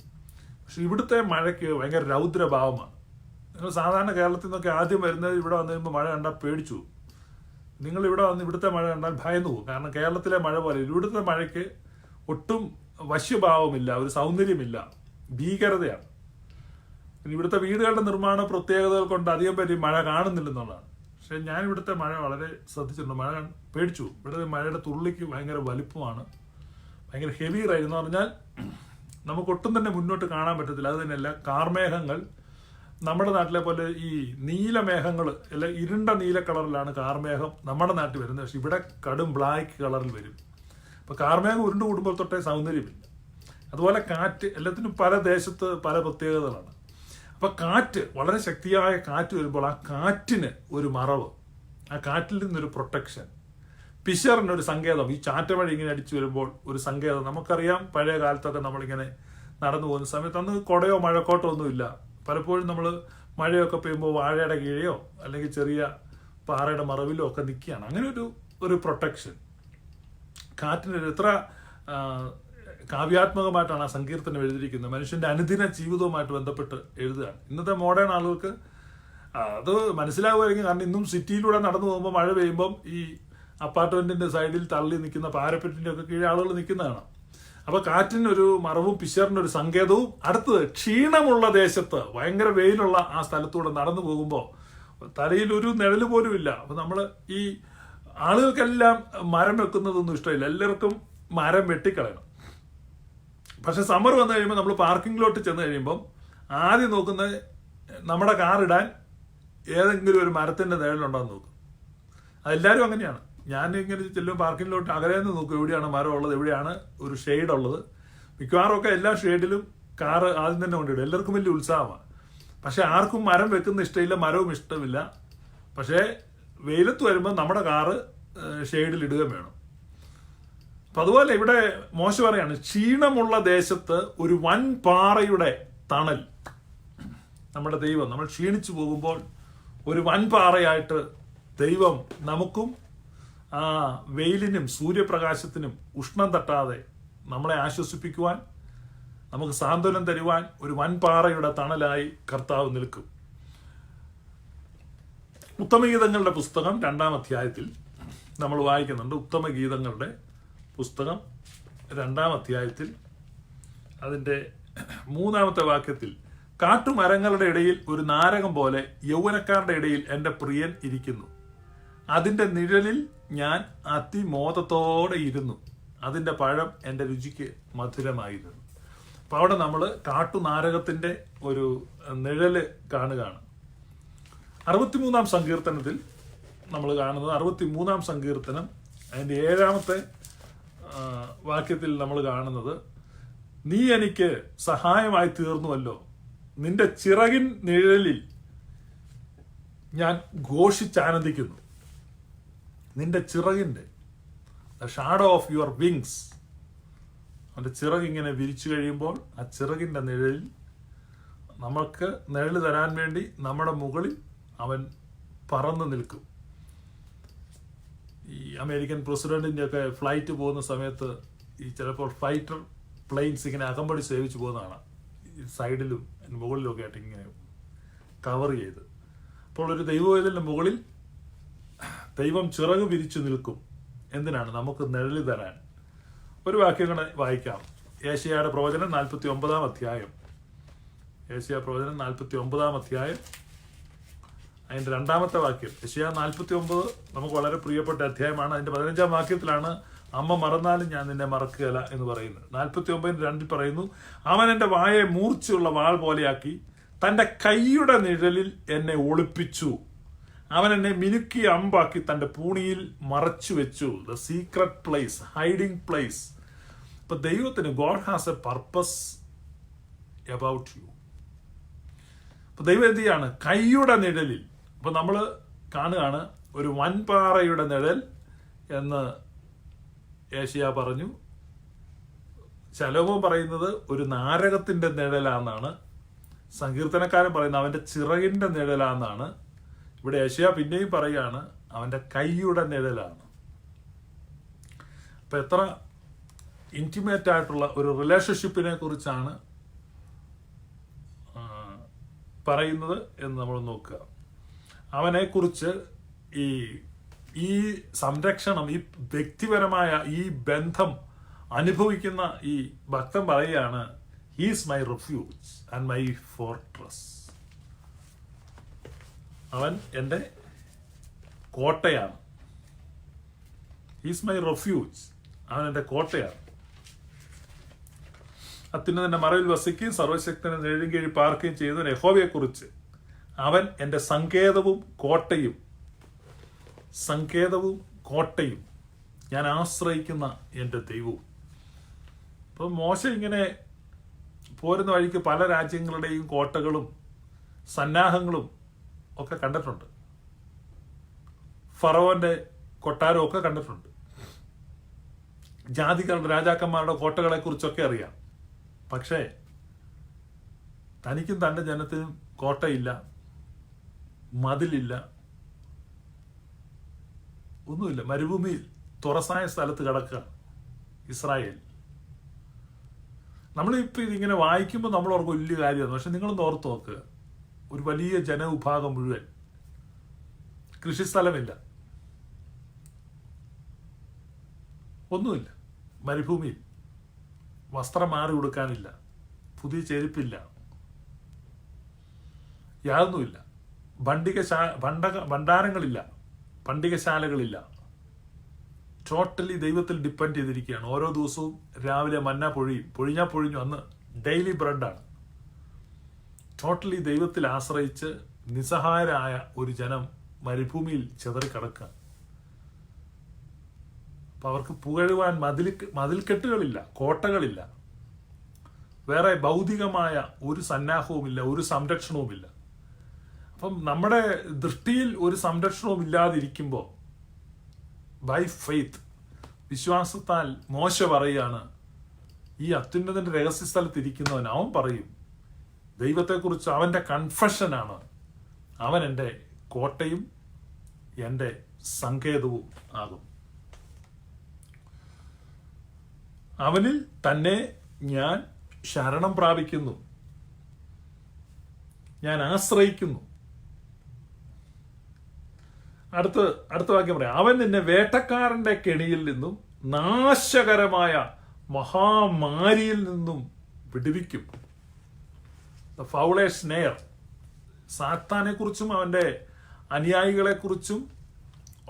പക്ഷെ ഇവിടുത്തെ മഴയ്ക്ക് ഭയങ്കര രൗദ്രഭാവമാണ്. നിങ്ങൾ സാധാരണ കേരളത്തിൽ നിന്നൊക്കെ ആദ്യം വരുന്നത് ഇവിടെ വന്നു കഴിയുമ്പോൾ മഴ കണ്ടാൽ പേടിച്ചു പോകും. നിങ്ങൾ ഇവിടെ വന്ന് ഇവിടുത്തെ മഴ കണ്ടാൽ ഭയന്നു പോകും. കാരണം കേരളത്തിലെ മഴ പോലെ ഇവിടുത്തെ മഴയ്ക്ക് ഒട്ടും വശ്യഭാവമില്ല, ഒരു സൗന്ദര്യമില്ല, ഭീകരതയാണ്. ഇവിടുത്തെ വീടുകളുടെ നിർമ്മാണ പ്രത്യേകതകൾ കൊണ്ട് അധികം പേര് മഴ കാണുന്നില്ലെന്നുള്ളതാണ്. പക്ഷെ ഞാൻ ഇവിടുത്തെ മഴ വളരെ ശ്രദ്ധിച്ചിട്ടുണ്ട്. മഴ പേടിച്ചു. ഇവിടുത്തെ മഴയുടെ തുള്ളിക്ക് ഭയങ്കര വലിപ്പമാണ്, ഭയങ്കര ഹെവി റെയിൻ എന്ന് പറഞ്ഞാൽ നമുക്കൊട്ടും തന്നെ മുന്നോട്ട് കാണാൻ പറ്റത്തില്ല. അത് തന്നെയല്ല, കാർമേഘങ്ങൾ നമ്മുടെ നാട്ടിലെ പോലെ ഈ നീലമേഘങ്ങൾ അല്ല, ഇരുണ്ട നീല കളറിലാണ് കാർമേഘം നമ്മുടെ നാട്ടിൽ വരുന്നത്. പക്ഷെ ഇവിടെ കടും ബ്ലാക്ക് കളറിൽ വരും. അപ്പോൾ കാർമേഘം ഉരുണ്ട് കൂടുമ്പോൾ തൊട്ടേ സൗന്ദര്യമില്ല. അതുപോലെ കാറ്റ്, എല്ലാത്തിനും പല ദേശത്ത് പല പ്രത്യേകതകളാണ്. അപ്പോൾ കാറ്റ്, വളരെ ശക്തിയായ കാറ്റ് വരുമ്പോൾ ആ കാറ്റിന് ഒരു മറവ്, ആ കാറ്റിൽ നിന്നൊരു പ്രൊട്ടക്ഷൻ, പിശറിനൊരു സങ്കേതം. ഈ ചാറ്റമഴ ഇങ്ങനെ അടിച്ചു വരുമ്പോൾ ഒരു സങ്കേതം. നമുക്കറിയാം, പഴയ കാലത്തൊക്കെ നമ്മളിങ്ങനെ നടന്നു പോകുന്ന സമയത്ത് അന്ന് കുടയോ മഴക്കോട്ടോ ഒന്നുമില്ല. പലപ്പോഴും നമ്മൾ മഴയൊക്കെ പെയ്യുമ്പോൾ വാഴയുടെ കീഴയോ അല്ലെങ്കിൽ ചെറിയ പാറയുടെ മറവിലോ ഒക്കെ നിൽക്കുകയാണ്. അങ്ങനെ ഒരു പ്രൊട്ടക്ഷൻ കാറ്റിന് എത്ര കാവ്യാത്മകമായിട്ടാണ് ആ സങ്കീർത്തനം എഴുതിയിരിക്കുന്നത്. മനുഷ്യന്റെ അനുദിന ജീവിതവുമായിട്ട് ബന്ധപ്പെട്ട് എഴുതുകയാണ്. ഇന്നത്തെ മോഡേൺ ആളുകൾക്ക് അത് മനസ്സിലാവുമായിരിക്കും. കാരണം ഇന്നും സിറ്റിയിലൂടെ നടന്നു പോകുമ്പോൾ മഴ പെയ്യുമ്പം ഈ അപ്പാർട്ട്മെന്റിന്റെ സൈഡിൽ തള്ളി നിൽക്കുന്ന പാരപ്പറ്റിന്റെ ഒക്കെ കീഴെ ആളുകൾ നിൽക്കുന്നതാണ്. അപ്പൊ കാറ്റിനൊരു മറവും പിശറിനൊരു സങ്കേതവും. അടുത്തത്, ക്ഷീണമുള്ള ദേശത്ത്, ഭയങ്കര വെയിലുള്ള ആ സ്ഥലത്തൂടെ നടന്നു പോകുമ്പോൾ തലയിൽ ഒരു നിഴല് പോലും ഇല്ല. അപ്പൊ നമ്മള് ഈ ആളുകൾക്കെല്ലാം മരം വെക്കുന്നതൊന്നും ഇഷ്ടമില്ല, എല്ലാവർക്കും മരം വെട്ടിക്കളയണം. പക്ഷെ സമ്മർ വന്നു കഴിയുമ്പോൾ നമ്മൾ പാർക്കിങ്ങിലോട്ട് ചെന്ന് കഴിയുമ്പം ആദ്യം നോക്കുന്നത് നമ്മുടെ കാർ ഇടാൻ ഏതെങ്കിലും ഒരു മരത്തിന്റെ നിഴലുണ്ടോന്ന് നോക്കും. അതെല്ലാവരും അങ്ങനെയാണ്. ഞാൻ ഇങ്ങനെ ചെല്ലും പാർക്കിങ്ങിലോട്ട്, അകലേന്ന് നോക്കും എവിടെയാണ് മരം ഉള്ളത്, എവിടെയാണ് ഒരു ഷെയ്ഡ് ഉള്ളത്. മിക്കവാറും ഒക്കെ എല്ലാ ഷെയ്ഡിലും കാറ് ആദ്യം തന്നെ കൊണ്ടിടും. എല്ലാവർക്കും വലിയ ഉത്സാഹമാണ്. പക്ഷെ ആർക്കും മരം വെക്കുന്ന ഇഷ്ടമില്ല, മരവും ഇഷ്ടമില്ല. പക്ഷേ വെയിലത്ത് വരുമ്പോൾ നമ്മുടെ കാറ് ഷെയ്ഡിൽ ഇടുകയും വേണം. അപ്പൊ അതുപോലെ ഇവിടെ മോശ പറയാണ്, ക്ഷീണമുള്ള ദേശത്ത് ഒരു വൻ പാറയുടെ തണൽ. നമ്മുടെ ദൈവം, നമ്മൾ ക്ഷീണിച്ചു പോകുമ്പോൾ ഒരു വൻ പാറയായിട്ട് ദൈവം നമുക്കും ആ വെയിലിനും സൂര്യപ്രകാശത്തിനും ഉഷ്ണം തട്ടാതെ നമ്മളെ ആശ്വസിപ്പിക്കുവാൻ, നമുക്ക് സാന്ത്വനം തരുവാൻ ഒരു വൻപാറയുടെ തണലായി കർത്താവ് നിൽക്കും. ഉത്തമഗീതങ്ങളുടെ പുസ്തകം 2-ാം അധ്യായത്തിൽ നമ്മൾ വായിക്കുന്നുണ്ട്. ഉത്തമഗീതങ്ങളുടെ പുസ്തകം 2-ാം അധ്യായത്തിൽ അതിൻ്റെ 3-ാമത്തെ വാക്യത്തിൽ, കാട്ടുമരങ്ങളുടെ ഇടയിൽ ഒരു നാരകം പോലെ യൗവനക്കാരുടെ ഇടയിൽ എൻ്റെ പ്രിയൻ ഇരിക്കുന്നു. അതിൻ്റെ നിഴലിൽ ഞാൻ അതിമോദത്തോടെ ഇരുന്നു. അതിൻ്റെ പഴം എൻ്റെ രുചിക്ക് മധുരമായിരുന്നു. അപ്പൊ അവിടെ നമ്മൾ കാട്ടുനാരകത്തിന്റെ ഒരു നിഴല് കാണുകയാണ്. 63-ാം സങ്കീർത്തനത്തിൽ നമ്മൾ കാണുന്നത്, 63-ാം സങ്കീർത്തനം അതിൻ്റെ 7-ാമത്തെ വാക്യത്തിൽ നമ്മൾ കാണുന്നത്, നീ എനിക്ക് സഹായമായി തീർന്നുവല്ലോ, നിന്റെ ചിറകിൻ നിഴലിൽ ഞാൻ ഘോഷിച്ചാനന്ദിക്കുന്നു. നിന്റെ ചിറകിന്റെ, the shadow of your wings, അവന്റെ ചിറക് ഇങ്ങനെ വിരിച്ചു കഴിയുമ്പോൾ ആ ചിറകിന്റെ നിഴലിൽ നമുക്ക് നിഴല് തരാൻ വേണ്ടി നമ്മുടെ മുകളിൽ അവൻ പറന്നു നിൽക്കും. ഈ അമേരിക്കൻ പ്രസിഡന്റിന്റെ ഒക്കെ ഫ്ലൈറ്റ് പോകുന്ന സമയത്ത് ഈ ചിലപ്പോൾ ഫൈറ്റർ പ്ലെയിൻസ് ഇങ്ങനെ അകമ്പടി സേവിച്ചു പോകുന്നതാണ്, സൈഡിലും മുകളിലും ഒക്കെ ആയിട്ട് ഇങ്ങനെ കവർ ചെയ്ത്. അപ്പോൾ ഒരു ദൈവവേദലിന്റെ മുകളിൽ ദൈവം ചിറക് വിരിച്ചു നിൽക്കും. എന്തിനാണ്? നമുക്ക് നിഴല് തരാൻ. ഒരു വാക്യം കൂടെ വായിക്കാം. യേശയ്യായുടെ പ്രവചനം 49-ാം അധ്യായം. യേശയ്യാ പ്രവചനം 49-ാം അധ്യായം അതിന്റെ 2-ാമത്തെ വാക്യം. യേശയ്യാ 49 നമുക്ക് വളരെ പ്രിയപ്പെട്ട അധ്യായമാണ്. അതിന്റെ 15-ാം വാക്യത്തിലാണ് അമ്മ മറന്നാലും ഞാൻ നിന്നെ മറക്കുകയില്ല എന്ന് പറയുന്നത്. 49:2 പറയുന്നു, അവൻ എൻ്റെ വായെ മൂർച്ചയുള്ള വാൾ പോലെയാക്കി തൻ്റെ കൈയുടെ നിഴലിൽ എന്നെ ഒളിപ്പിച്ചു. അവൻ എന്നെ മിനുക്കി അമ്പാക്കി തൻ്റെ പൂണിയിൽ മറച്ചു വെച്ചു. The secret place, hiding place. ഇപ്പൊ ദൈവത്തിന്, God has A purpose about you. അപ്പൊ ദൈവം എന്ത് ചെയ്യാണ്? കൈയുടെ നിഴലിൽ. അപ്പൊ നമ്മൾ കാണുകയാണ് ഒരു വൻപാറയുടെ നിഴൽ എന്ന് യേശയ്യാ പറഞ്ഞു. ശലോമോൻ പറയുന്നത് ഒരു നാരകത്തിന്റെ നിഴലാന്നാണ്. സങ്കീർത്തനക്കാരൻ പറയുന്നത് അവന്റെ ചിറകിന്റെ നിഴലാന്നാണ്. ഇവിടെ യേശയ്യാ പിന്നെയും പറയുകയാണ് അവന്റെ കൈയുടെ നിഴലാണ്. അപ്പൊ എത്ര ഇന്റിമേറ്റ് ആയിട്ടുള്ള ഒരു റിലേഷൻഷിപ്പിനെ കുറിച്ചാണ് പറയുന്നത് എന്ന് നമ്മൾ നോക്കുക. അവനെ കുറിച്ച് ഈ സംരക്ഷണം, ഈ വ്യക്തിപരമായ ഈ ബന്ധം അനുഭവിക്കുന്ന ഈ ഭക്തൻ പറയുകയാണ്, he's my refuge and my fortress. അവൻ എൻ്റെ കോട്ടയാണ്. Is my refuge. അവൻ എൻ്റെ കോട്ടയാണ്. അത്യുന്നതന്റെ മറവിൽ വസിക്കുകയും സർവശക്തനെ നിഴലിൻ കീഴിൽ പാർക്കുകയും ചെയ്യുന്ന യഹോവയെക്കുറിച്ച് അവൻ എൻ്റെ സങ്കേതവും കോട്ടയും, സങ്കേതവും കോട്ടയും, ഞാൻ ആശ്രയിക്കുന്ന എൻ്റെ ദൈവവും. അപ്പം മോശ ഇങ്ങനെ പോരുന്ന വഴിക്ക് പല രാജ്യങ്ങളുടെയും കോട്ടകളും സന്നാഹങ്ങളും ഒക്കെ കണ്ടിട്ടുണ്ട്. ഫറവോന്റെ കൊട്ടാരം ഒക്കെ കണ്ടിട്ടുണ്ട്. ജാതികളുടെ രാജാക്കന്മാരുടെ കോട്ടകളെ കുറിച്ചൊക്കെ അറിയാം. പക്ഷേ തനിക്കും തൻ്റെ ജനത്തിനും കോട്ടയില്ല, മതിലില്ല, ഒന്നുമില്ല. മരുഭൂമിയിൽ തുറസായ സ്ഥലത്ത് കിടക്കുക ഇസ്രായേൽ. നമ്മളിപ്പോൾ ഇതിങ്ങനെ വായിക്കുമ്പോൾ നമ്മൾ ഓർക്കും വലിയ കാര്യമാണ്. പക്ഷെ നിങ്ങളൊന്ന് ഓർത്ത് നോക്കുക, ഒരു വലിയ ജനവിഭാഗം മുഴുവൻ കൃഷിസ്ഥലമില്ല, ഒന്നുമില്ല. മരുഭൂമിയിൽ വസ്ത്രം മാറി കൊടുക്കാനില്ല, പുതിയ ചെരുപ്പില്ല, യാതൊന്നുമില്ല. ഭണ്ഡാരങ്ങളില്ല, പണ്ടികശാലകളില്ല. ടോട്ടലി ദൈവത്തിൽ ഡിപ്പെൻഡ് ചെയ്തിരിക്കുകയാണ്. ഓരോ ദിവസവും രാവിലെ മന്ന പൊഴിഞ്ഞാൽ പൊഴിഞ്ഞു, അന്ന് ഡെയിലി ബ്രെഡാണ്. ടോട്ടലി ദൈവത്തിൽ ആശ്രയിച്ച് നിസ്സഹായരായ ഒരു ജനം മരുഭൂമിയിൽ ചിതറിക്കിടക്കുക. അപ്പം അവർക്ക് പുകഴുവാൻ മതിൽക്കെട്ടുകളില്ല, കോട്ടകളില്ല, വേറെ ഭൗതികമായ ഒരു സന്നാഹവുമില്ല, ഒരു സംരക്ഷണവുമില്ല. അപ്പം നമ്മുടെ ദൃഷ്ടിയിൽ ഒരു സംരക്ഷണവും ഇല്ലാതിരിക്കുമ്പോൾ ബൈ ഫെയ്ത്ത്, വിശ്വാസത്താൽ മോശ പറയുകയാണ്, ഈ അത്യുന്നതന്റെ രഹസ്യസ്ഥലത്ത് ഇരിക്കുന്നവൻ അവൻ പറയും ദൈവത്തെക്കുറിച്ച്. അവന്റെ കൺഫെഷനാണ്, അവൻ എൻ്റെ കോട്ടയും എൻ്റെ സങ്കേതവും ആകും. അവനിൽ തന്നെ ഞാൻ ശരണം പ്രാപിക്കുന്നു, ഞാൻ ആശ്രയിക്കുന്നു. അടുത്ത വാക്യം പറയാം, അവൻ നിന്നെ വേട്ടക്കാരന്റെ കെണിയിൽ നിന്നും നാശകരമായ മഹാമാരിയിൽ നിന്നും വിടുവിക്കും. The Fowler's snare. സാത്താനെ കുറിച്ചും അവന്റെ അനുയായികളെ കുറിച്ചും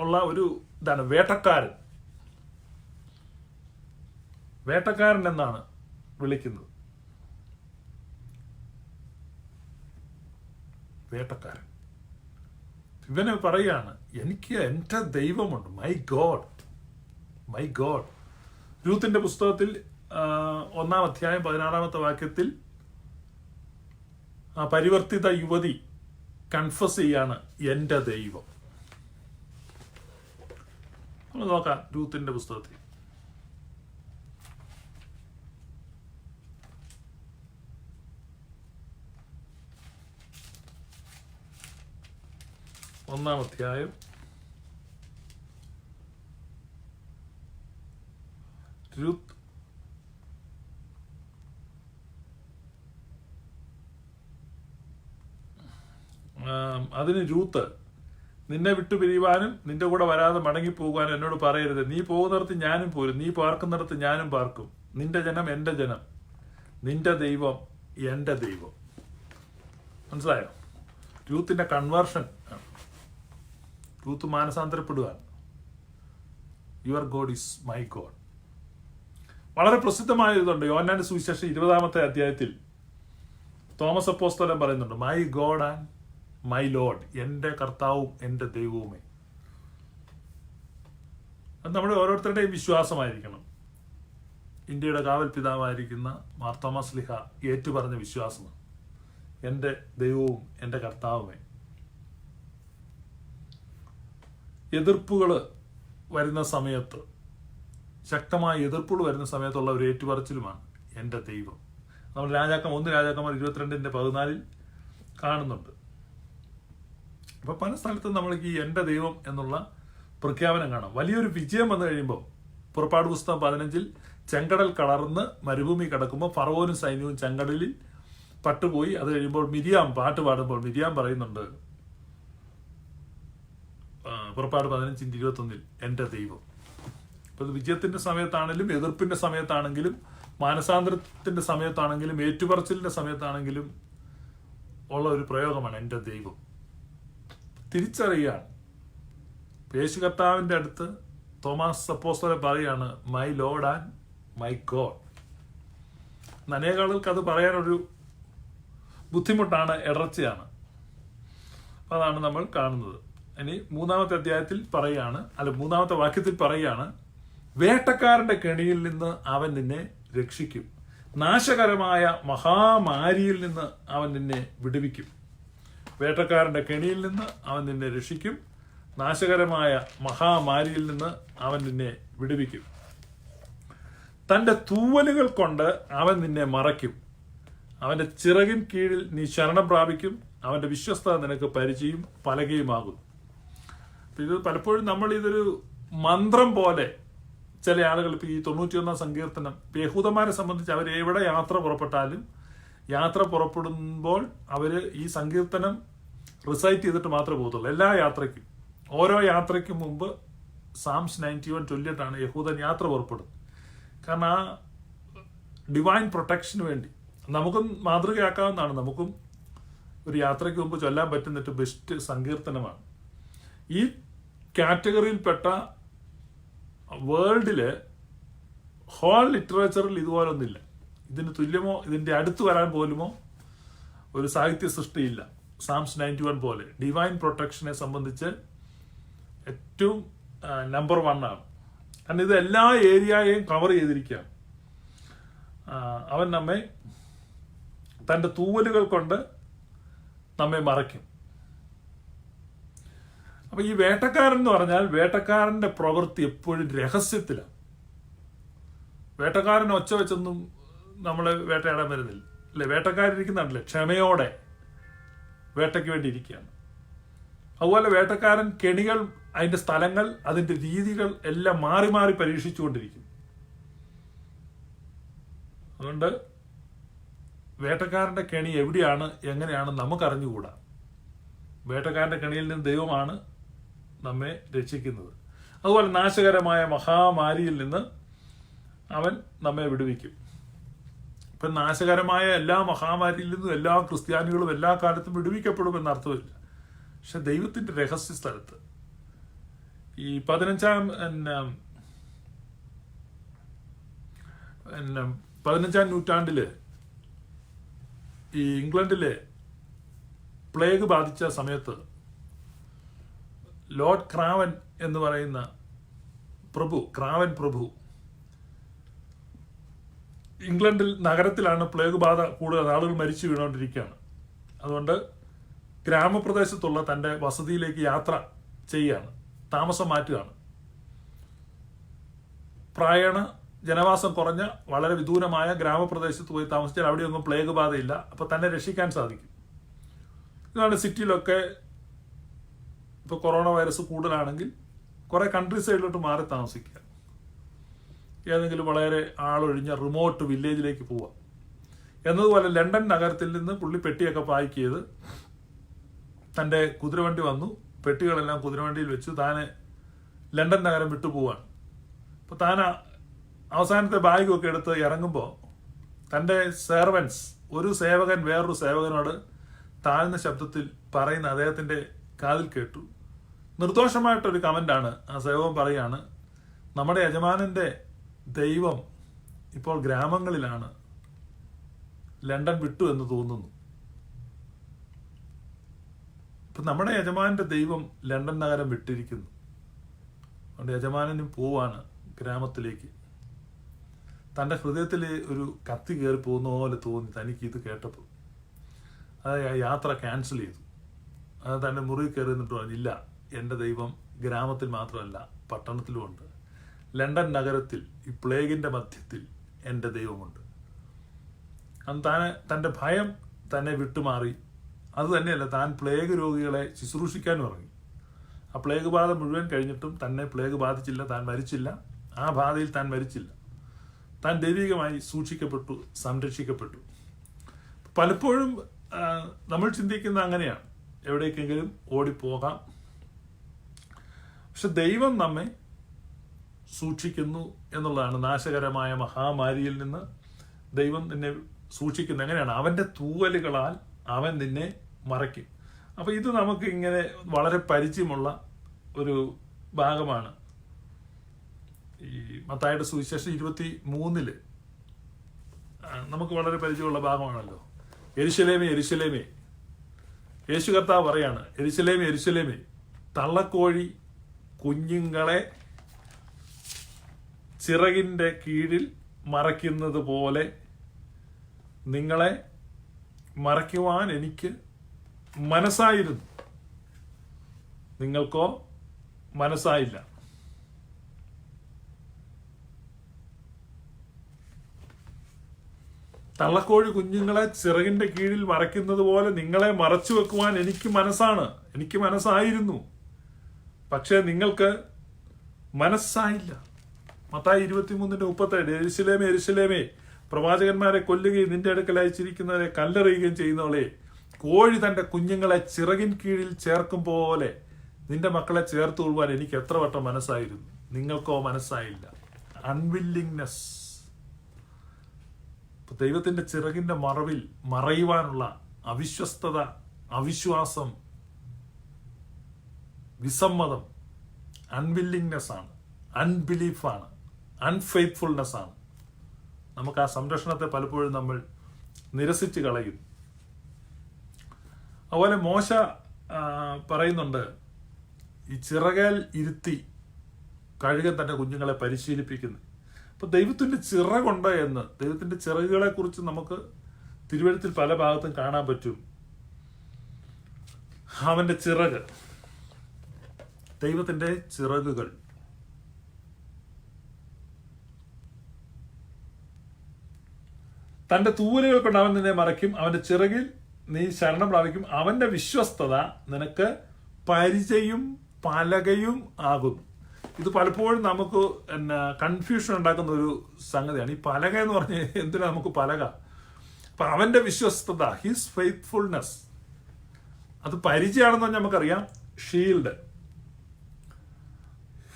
ഉള്ള ഒരു ഇതാണ് വേട്ടക്കാരൻ. വേട്ടക്കാരൻ എന്നാണ് വിളിക്കുന്നത്. വേട്ടക്കാരൻ. ഇവനെ പറയാണ്, എനിക്ക് എൻ്റെ ദൈവമുണ്ട്, മൈ ഗോഡ്, മൈ ഗോഡ്. രൂത്തിന്റെ പുസ്തകത്തിൽ 1-ാം അധ്യായം 16-ാമത്തെ വാക്യത്തിൽ ആ പരിവർത്തിത യുവതി കൺഫസ് ചെയ്യാണ്, എൻ്റെ ദൈവം. നമ്മൾ നോക്കാം രൂത്തിന്റെ പുസ്തകത്തിൽ. ഒന്നാം അധ്യായം രൂത്ത് അതിന് രൂത്ത്, നിന്നെ വിട്ടു പിരിയുവാനും നിന്റെ കൂടെ വരാതെ മടങ്ങിപ്പോകാനും എന്നോട് പറയരുത്. നീ പോകുന്നിടത്ത് ഞാനും പോരും, നീ പാർക്കുന്നിടത്ത് ഞാനും പാർക്കും. നിന്റെ ജനം എൻ്റെ ജനം, നിന്റെ ദൈവം എൻ്റെ ദൈവം. മനസ്സിലായോ? രൂത്തിന്റെ കൺവേർഷൻ. രൂത്ത് മാനസാന്തരപ്പെടുകയാണ്. Your God is my God. വളരെ പ്രസിദ്ധമായ ഇതുണ്ട്. യോഹന്നാന്റെ സുവിശേഷം 20-ാമത്തെ അധ്യായത്തിൽ തോമസ് അപ്പോസ്തലൻ പറയുന്നുണ്ട്, my God and my Lord, എൻ്റെ കർത്താവും എൻ്റെ ദൈവവുമേ. അത് നമ്മുടെ ഓരോരുത്തരുടെയും വിശ്വാസമായിരിക്കണം. ഇന്ത്യയുടെ കാവൽ പിതാവായിരിക്കുന്ന മാർത്തോമാ ശ്ലീഹ ഏറ്റുപറഞ്ഞ വിശ്വാസമാണ്, എൻ്റെ ദൈവവും എൻ്റെ കർത്താവുമേ. എതിർപ്പുകൾ വരുന്ന സമയത്ത്, ശക്തമായ എതിർപ്പുകൾ വരുന്ന സമയത്തുള്ള ഒരു ഏറ്റുപറച്ചിലുമാണ് എൻ്റെ ദൈവം. നമ്മൾ 1 രാജാക്കന്മാർ 22-14 കാണുന്നുണ്ട്. അപ്പൊ പല സ്ഥലത്തും നമ്മൾക്ക് ഈ എൻ്റെ ദൈവം എന്നുള്ള പ്രഖ്യാപനം കാണാം. വലിയൊരു വിജയം വന്നു കഴിയുമ്പോൾ, പുറപ്പാട് പുസ്തകം 15 ചെങ്കടൽ കടർന്ന് മരുഭൂമി കിടക്കുമ്പോൾ ഫറവോനും സൈന്യവും ചെങ്കടലിൽ പട്ടുപോയി. അത് കഴിയുമ്പോൾ മിരിയാം പാട്ട് പാടുമ്പോൾ മിരിയാം പറയുന്നുണ്ട്, പുറപ്പാട് 15:21 എൻ്റെ ദൈവം. അപ്പൊ ഇത് വിജയത്തിന്റെ സമയത്താണെങ്കിലും എതിർപ്പിന്റെ സമയത്താണെങ്കിലും മാനസാന്തരത്തിന്റെ സമയത്താണെങ്കിലും ഏറ്റുപറച്ചിലിന്റെ സമയത്താണെങ്കിലും ഉള്ള ഒരു പ്രയോഗമാണ് എൻ്റെ ദൈവം. തിരിച്ചറിയുകയാണ് യേശു കർത്താവിൻ്റെ അടുത്ത് തോമസ് അപ്പോസ്തലൻ പറയാണ്, my Lord and my God. അനേക ആളുകൾക്ക് അത് പറയാനൊരു ബുദ്ധിമുട്ടാണ്, ഇടർച്ചയാണ്. അതാണ് നമ്മൾ കാണുന്നത്. ഇനി 3-ാമത്തെ അധ്യായത്തിൽ പറയുകയാണ്, മൂന്നാമത്തെ വാക്യത്തിൽ പറയുകയാണ്, വേട്ടക്കാരന്റെ കെണിയിൽ നിന്ന് അവൻ നിന്നെ രക്ഷിക്കും, നാശകരമായ മഹാമാരിയിൽ നിന്ന് അവൻ നിന്നെ വിടുവിക്കും. വേട്ടക്കാരന്റെ കെണിയിൽ നിന്ന് അവൻ നിന്നെ രക്ഷിക്കും, നാശകരമായ മഹാമാരിയിൽ നിന്ന് അവൻ നിന്നെ വിടുവിക്കും. തന്റെ തൂവലുകൾ കൊണ്ട് അവൻ നിന്നെ മറയ്ക്കും, അവന്റെ ചിറകിൻ കീഴിൽ നീ ശരണം പ്രാപിക്കും, അവന്റെ വിശ്വസ്തത നിനക്ക് പരിചയം പലകയുമാകും. ഇത് പലപ്പോഴും നമ്മൾ ഇതൊരു മന്ത്രം പോലെ ചില ആളുകൾ, ഇപ്പൊ ഈ 91-ാം സങ്കീർത്തനം യഹൂദന്മാരെ സംബന്ധിച്ച് അവർ എവിടെ യാത്ര പുറപ്പെട്ടാലും യാത്ര പുറപ്പെടുമ്പോൾ അവര് ഈ സങ്കീർത്തനം റിസൈറ്റ് ചെയ്തിട്ട് മാത്രമേ പോകത്തുള്ളൂ. എല്ലാ യാത്രയ്ക്കും, ഓരോ യാത്രയ്ക്കും മുമ്പ് സാംസ് 91 ചൊല്ലിയിട്ടാണ് യഹൂദൻ യാത്ര പുറപ്പെടുന്നത്. കാരണം ആ ഡിവൈൻ പ്രൊട്ടക്ഷന് വേണ്ടി നമുക്കും മാതൃകയാക്കാവുന്നതാണ്. നമുക്കും ഒരു യാത്രയ്ക്ക് മുമ്പ് ചൊല്ലാൻ പറ്റുന്നിട്ട് ബെസ്റ്റ് സങ്കീർത്തനമാണ്. ഈ കാറ്റഗറിയിൽപ്പെട്ട വേൾഡില് ഹോൾ ലിറ്ററേച്ചറിൽ ഇതുപോലൊന്നുമില്ല. ഇതിന് തുല്യമോ ഇതിന്റെ അടുത്ത് വരാൻ പോലുമോ ഒരു സാഹിത്യ സൃഷ്ടിയില്ല സാംസ് 91 പോലെ. ഡിവൈൻ പ്രൊട്ടക്ഷനെ സംബന്ധിച്ച് ഏറ്റവും നമ്പർ 1 ആണ്. കാരണം ഇത് എല്ലാ ഏരിയയെയും കവർ ചെയ്തിരിക്കുകയാണ്. അവൻ നമ്മെ തന്റെ തൂവലുകൾ കൊണ്ട് നമ്മെ മറയ്ക്കും. അപ്പൊ ഈ വേട്ടക്കാരൻ എന്ന് പറഞ്ഞാൽ വേട്ടക്കാരന്റെ പ്രവൃത്തി എപ്പോഴും രഹസ്യത്തിലാണ്. വേട്ടക്കാരൻ ഒച്ച വെച്ചൊന്നും നമ്മളെ വേട്ടയാടാൻ വരുന്നില്ല, അല്ലെ? വേട്ടക്കാരിരിക്കുന്നുണ്ടല്ലേ, ക്ഷമയോടെ വേട്ടയ്ക്ക് വേണ്ടി ഇരിക്കുകയാണ്. അതുപോലെ വേട്ടക്കാരൻ കെണികൾ, അതിന്റെ സ്ഥലങ്ങൾ, അതിന്റെ രീതികൾ എല്ലാം മാറി മാറി പരീക്ഷിച്ചുകൊണ്ടിരിക്കും. അതുകൊണ്ട് വേട്ടക്കാരന്റെ കെണി എവിടെയാണ്, എങ്ങനെയാണ് നമുക്കറിഞ്ഞുകൂടാ. വേട്ടക്കാരന്റെ കെണിയിൽ നിന്ന് ദൈവമാണ് നമ്മെ രക്ഷിക്കുന്നത്. അതുപോലെ നാശകരമായ മഹാമാരിയിൽ നിന്ന് അവൻ നമ്മെ വിടുവിക്കും. ഇപ്പം നാശകരമായ എല്ലാ മഹാമാരിയിൽ നിന്നും എല്ലാ ക്രിസ്ത്യാനികളും എല്ലാ കാലത്തും വിടുവിക്കപ്പെടുമെന്ന് അർത്ഥമില്ല. പക്ഷെ ദൈവത്തിന്റെ രഹസ്യ സ്ഥലത്ത് ഈ 15-ാം നൂറ്റാണ്ടില് ഈ ഇംഗ്ലണ്ടിലെ പ്ലേഗ് ബാധിച്ച സമയത്ത് ലോർഡ് ക്രാവൻ എന്ന് പറയുന്ന ക്രാവൻ പ്രഭു ഇംഗ്ലണ്ടിൽ നഗരത്തിലാണ് പ്ലേഗ് ബാധ കൂടുതൽ, ആളുകൾ മരിച്ചു വീണുകൊണ്ടിരിക്കുകയാണ്. അതുകൊണ്ട് ഗ്രാമപ്രദേശത്തുള്ള തൻ്റെ വസതിയിലേക്ക് യാത്ര ചെയ്യുകയാണ്, താമസം മാറ്റുകയാണ്. പ്രായണ ജനവാസം കുറഞ്ഞ വളരെ വിദൂരമായ ഗ്രാമപ്രദേശത്ത് പോയി താമസിച്ചാൽ അവിടെയൊന്നും പ്ലേഗ് ബാധയില്ല. അപ്പൊ തന്നെ രക്ഷിക്കാൻ സാധിക്കും. ഇതാണ് സിറ്റിയിലൊക്കെ ഇപ്പൊ കൊറോണ വൈറസ് കൂടുതലാണെങ്കിൽ കുറെ കൺട്രി സൈഡിലോട്ട് മാറി താമസിക്കുക, ഏതെങ്കിലും വളരെ ആളൊഴിഞ്ഞ റിമോട്ട് വില്ലേജിലേക്ക് പോവാം. എന്നതുപോലെ ലണ്ടൻ നഗരത്തിൽ നിന്ന് പുള്ളി പെട്ടിയൊക്കെ പാക്ക് ചെയ്ത് തൻ്റെ കുതിരവണ്ടി വന്നു, പെട്ടികളെല്ലാം കുതിരവണ്ടിയിൽ വെച്ച് താനെ ലണ്ടൻ നഗരം വിട്ടു പോവാണ്. അപ്പൊ താൻ അവസാനത്തെ ബാഗൊക്കെ എടുത്ത് ഇറങ്ങുമ്പോൾ തൻ്റെ സെർവൻസ്, ഒരു സേവകൻ വേറൊരു സേവകനോട് താഴ്ന്ന ശബ്ദത്തിൽ പറയുന്ന അദ്ദേഹത്തിന്റെ കാതിൽ കേട്ടു. നിർദോഷമായിട്ടൊരു കമന്റാണ്. ആ സേവകൻ പറയാണ്, നമ്മുടെ യജമാനന്റെ ദൈവം ഇപ്പോൾ ഗ്രാമങ്ങളിലാണ്, ലണ്ടൻ വിട്ടു എന്ന് തോന്നുന്നു. ഇപ്പൊ നമ്മുടെ യജമാനന്റെ ദൈവം ലണ്ടൻ നഗരം വിട്ടിരിക്കുന്നു. അതുകൊണ്ട് യജമാനനും പോവാണ് ഗ്രാമത്തിലേക്ക്. തൻ്റെ ഹൃദയത്തിൽ ഒരു കത്തി കയറി പോകുന്ന പോലെ തോന്നി തനിക്ക് ഇത് കേട്ടപ്പോൾ. അത് യാത്ര ക്യാൻസൽ ചെയ്തു. അത് തൻ്റെ മുറി കയറി നിന്നിട്ട് പറഞ്ഞില്ല, എൻ്റെ ദൈവം ഗ്രാമത്തിൽ മാത്രമല്ല പട്ടണത്തിലുമുണ്ട്. ലണ്ടൻ നഗരത്തിൽ ഈ പ്ലേഗിന്റെ മധ്യത്തിൽ എൻ്റെ ദൈവമുണ്ട്. തൻ്റെ ഭയം തന്നെ വിട്ടുമാറി. അത് തന്നെയല്ല, താൻ പ്ലേഗ് രോഗികളെ ശുശ്രൂഷിക്കാൻ തുടങ്ങി. ആ പ്ലേഗ് ബാധ മുഴുവൻ കഴിഞ്ഞിട്ടും തന്നെ പ്ലേഗ് ബാധിച്ചില്ല, താൻ മരിച്ചില്ല. ആ ബാധയിൽ താൻ മരിച്ചില്ല. താൻ ദൈവികമായി സൂക്ഷിക്കപ്പെട്ടു, സംരക്ഷിക്കപ്പെട്ടു. പലപ്പോഴും നമ്മൾ ചിന്തിക്കുന്ന അങ്ങനെയാണ്, എവിടേക്കെങ്കിലും ഓടിപ്പോകാം. പക്ഷെ ദൈവം നമ്മെ സൂക്ഷിക്കുന്നു എന്നുള്ളതാണ്. നാശകരമായ മഹാമാരിയിൽ നിന്ന് ദൈവം നിന്നെ സൂക്ഷിക്കുന്നു. എങ്ങനെയാണ്? അവന്റെ തൂവലുകളാൽ അവൻ നിന്നെ മറയ്ക്കും. അപ്പൊ ഇത് നമുക്ക് ഇങ്ങനെ വളരെ പരിചയമുള്ള ഒരു ഭാഗമാണ് ഈ മത്തായിയുടെ സുവിശേഷം 23 നമുക്ക് വളരെ പരിചയമുള്ള ഭാഗമാണല്ലോ. യെരുശലേമേ യെരുശലേമേ, യേശു കർത്താവ് പറയാണ്, യെരുശലേമേ യെരുശലേമേ, തള്ളക്കോഴി കുഞ്ഞുങ്ങളെ ചിറകിൻ്റെ കീഴിൽ മറയ്ക്കുന്നത് പോലെ നിങ്ങളെ മറയ്ക്കുവാൻ എനിക്ക് മനസ്സായിരുന്നു, നിങ്ങൾക്കോ മനസ്സായില്ല. തള്ളക്കോഴി കുഞ്ഞുങ്ങളെ ചിറകിന്റെ കീഴിൽ മറയ്ക്കുന്നത് പോലെ നിങ്ങളെ മറച്ചു വെക്കുവാൻ എനിക്ക് മനസ്സായിരുന്നു, പക്ഷെ നിങ്ങൾക്ക് മനസ്സായില്ല. മത്തായി 23:37, യെരുശലേമേ യെരുശലേമേ, പ്രവാചകന്മാരെ കൊല്ലുകയും നിന്റെ അടുക്കൽ അയച്ചിരിക്കുന്നവരെ കല്ലെറിയുകയും ചെയ്യുന്നവളെ, കോഴി തന്റെ കുഞ്ഞുങ്ങളെ ചിറകിൻ കീഴിൽ ചേർക്കും പോലെ നിന്റെ മക്കളെ ചേർത്ത് കൊള്ളുവാൻ എനിക്ക് എത്ര വട്ടം മനസ്സായിരുന്നു, നിങ്ങൾക്കോ മനസ്സായില്ല. അൺവില്ലിങ്നെസ്. ദൈവത്തിന്റെ ചിറകിന്റെ മറവിൽ മറയുവാനുള്ള അവിശ്വസ്തത, അവിശ്വാസം, വിസമ്മതം അൺവില്ലിങ്നെസ് ആണ്, അൺബിലീഫാണ്, അൺഫെയ്ത്ത്ഫുൾനെസ് ആണ്. നമുക്ക് ആ സംരക്ഷണത്തെ പലപ്പോഴും നമ്മൾ നിരസിച്ച് കളയും. അതുപോലെ മോശ പറയുന്നുണ്ട്, ഈ ചിറകേൽ ഇരുത്തി കഴുകൻ തന്റെ കുഞ്ഞുങ്ങളെ പരിശീലിപ്പിക്കുന്നു. അപ്പൊ ദൈവത്തിന്റെ ചിറകുണ്ട് എന്ന്, ദൈവത്തിന്റെ ചിറകുകളെ കുറിച്ച് നമുക്ക് തിരുവെഴുത്തിൽ പല ഭാഗത്തും കാണാൻ പറ്റും. അവന്റെ ചിറക്, ദൈവത്തിന്റെ ചിറകുകൾ. തന്റെ തൂവലുകൾ കൊണ്ട് അവൻ നിന്നെ മറയ്ക്കും, അവന്റെ ചിറകിൽ നീ ശരണം പ്രാപിക്കും, അവന്റെ വിശ്വസ്തത നിനക്ക് പരിചയും പലകയും ആകുന്നു. ഇത് പലപ്പോഴും നമുക്ക് കൺഫ്യൂഷൻ ഉണ്ടാക്കുന്ന ഒരു സംഗതിയാണ്. ഈ പലക എന്ന് പറഞ്ഞ് എന്തിനാ നമുക്ക് പലക? അപ്പൊ അവന്റെ വിശ്വസ്തത, ഹിസ് ഫെയ്ത്ത്ഫുൾനെസ്, അത് പരിചയമാണെന്ന് പറഞ്ഞാൽ നമുക്കറിയാം. Shield,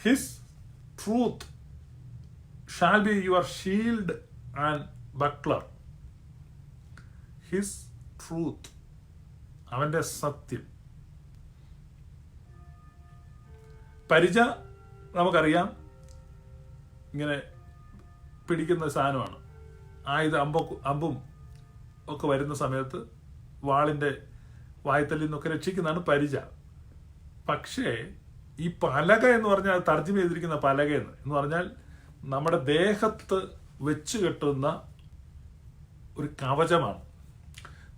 his truth shall be your shield and buckler. His truth, അവന്റെ സത്യം. പരിച നമുക്കറിയാം, ഇങ്ങനെ പിടിക്കുന്ന സാധനമാണ്. അമ്പും ഒക്കെ വരുന്ന സമയത്ത് വാളിന്റെ വായ്ത്തല്ലിൽ നിന്നൊക്കെ രക്ഷിക്കുന്നതാണ് പരിച. പക്ഷേ ഈ പലക എന്ന് പറഞ്ഞാൽ, തർജ്ജമ ചെയ്തിരിക്കുന്ന പലക എന്ന് പറഞ്ഞാൽ നമ്മുടെ ദേഹത്ത് വെച്ച് കെട്ടുന്ന ഒരു കവചമാണ്.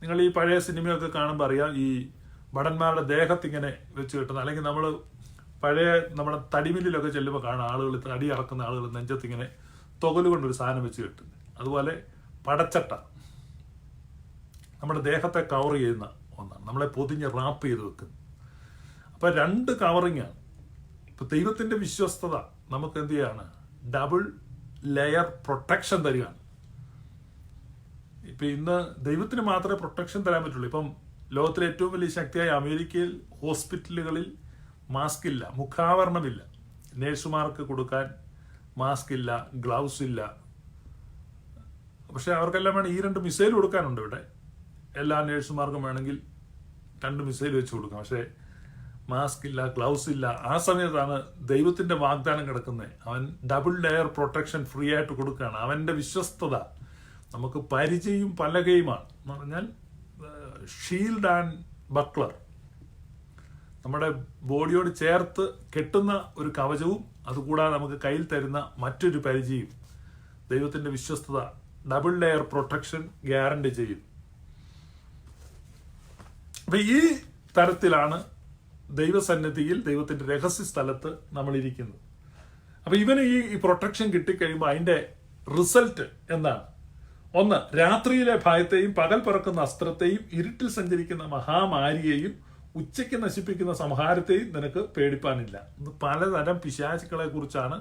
നിങ്ങൾ ഈ പഴയ സിനിമയൊക്കെ കാണുമ്പോൾ അറിയാം, ഈ ഭടന്മാരുടെ ദേഹത്ത് ഇങ്ങനെ വെച്ച് കെട്ടുന്ന, അല്ലെങ്കിൽ നമ്മൾ പഴയ നമ്മുടെ തടിമില്ലിലൊക്കെ ചെല്ലുമ്പോൾ കാണാം ആളുകൾ, തടി ഇറക്കുന്ന ആളുകൾ നെഞ്ചത്ത് ഇങ്ങനെ തൊകല് കൊണ്ടൊരു സാധനം വെച്ച് കെട്ടുന്നത്. അതുപോലെ പടച്ചട്ട നമ്മുടെ ദേഹത്തെ കവർ ചെയ്യുന്ന ഒന്നാണ്, നമ്മളെ പൊതിഞ്ഞ് റാപ്പ് ചെയ്ത് വെക്കുന്നത്. അപ്പൊ 2 കവറിങ്ങാണ്. ഇപ്പൊ ദൈവത്തിന്റെ വിശ്വസ്തത നമുക്ക് എന്ത് ചെയ്യാണ്? ഡബിൾ ലെയർ പ്രൊട്ടക്ഷൻ തരികയാണ്. ഇപ്പൊ ഇന്ന് ദൈവത്തിന് മാത്രമേ പ്രൊട്ടക്ഷൻ തരാൻ പറ്റുള്ളൂ. ഇപ്പം ലോകത്തിലെ ഏറ്റവും വലിയ ശക്തിയായ അമേരിക്കയിൽ ഹോസ്പിറ്റലുകളിൽ മാസ്ക് ഇല്ല, മുഖാവരണമില്ല. നേഴ്സുമാർക്ക് കൊടുക്കാൻ മാസ്ക് ഇല്ല, ഗ്ലൗസ് ഇല്ല. പക്ഷെ അവർക്കെല്ലാം വേണം ഈ 2 മിസൈൽ കൊടുക്കാനുണ്ട്. ഇവിടെ എല്ലാ നേഴ്സുമാർക്കും വേണമെങ്കിൽ 2 മിസൈൽ വെച്ച് കൊടുക്കാം. പക്ഷെ മാസ്ക് ഇല്ല, ഗ്ലൗസ് ഇല്ല. ആ സമയത്താണ് ദൈവത്തിന്റെ വാഗ്ദാനം കിടക്കുന്നത്. അവൻ ഡബിൾ ലെയർ പ്രൊട്ടക്ഷൻ ഫ്രീ ആയിട്ട് കൊടുക്കുകയാണ്. അവന്റെ വിശ്വസ്തത നമുക്ക് പരിചയും പലകയുമാണ്. എന്ന് പറഞ്ഞാൽ ഷീൽഡ് ആൻഡ് ബക്ലർ, നമ്മുടെ ബോഡിയോട് ചേർത്ത് കെട്ടുന്ന ഒരു കവചവും, അതുകൂടാതെ നമുക്ക് കയ്യിൽ തരുന്ന മറ്റൊരു പരിചയം. ദൈവത്തിന്റെ വിശ്വസ്തത ഡബിൾ ലെയർ പ്രൊട്ടക്ഷൻ ഗ്യാരണ്ടി ചെയ്യും. അപ്പൊ ഈ തരത്തിലാണ് ദൈവസന്നിധിയിൽ, ദൈവത്തിന്റെ രഹസ്യ സ്ഥലത്ത് നമ്മൾ ഇരിക്കുന്നത്. അപ്പൊ ഇവന് ഈ പ്രൊട്ടക്ഷൻ കിട്ടിക്കഴിയുമ്പോൾ അതിന്റെ റിസൾട്ട് എന്താണ്? 1, രാത്രിയിലെ ഭയത്തെയും പകൽ പറക്കുന്ന അസ്ത്രത്തെയും ഇരുട്ടിൽ സഞ്ചരിക്കുന്ന മഹാമാരിയെയും ഉച്ചയ്ക്ക് നശിപ്പിക്കുന്ന സംഹാരത്തെയും നിനക്ക് പേടിപ്പാനില്ല. പലതരം പിശാചുക്കളെ കുറിച്ചാണ്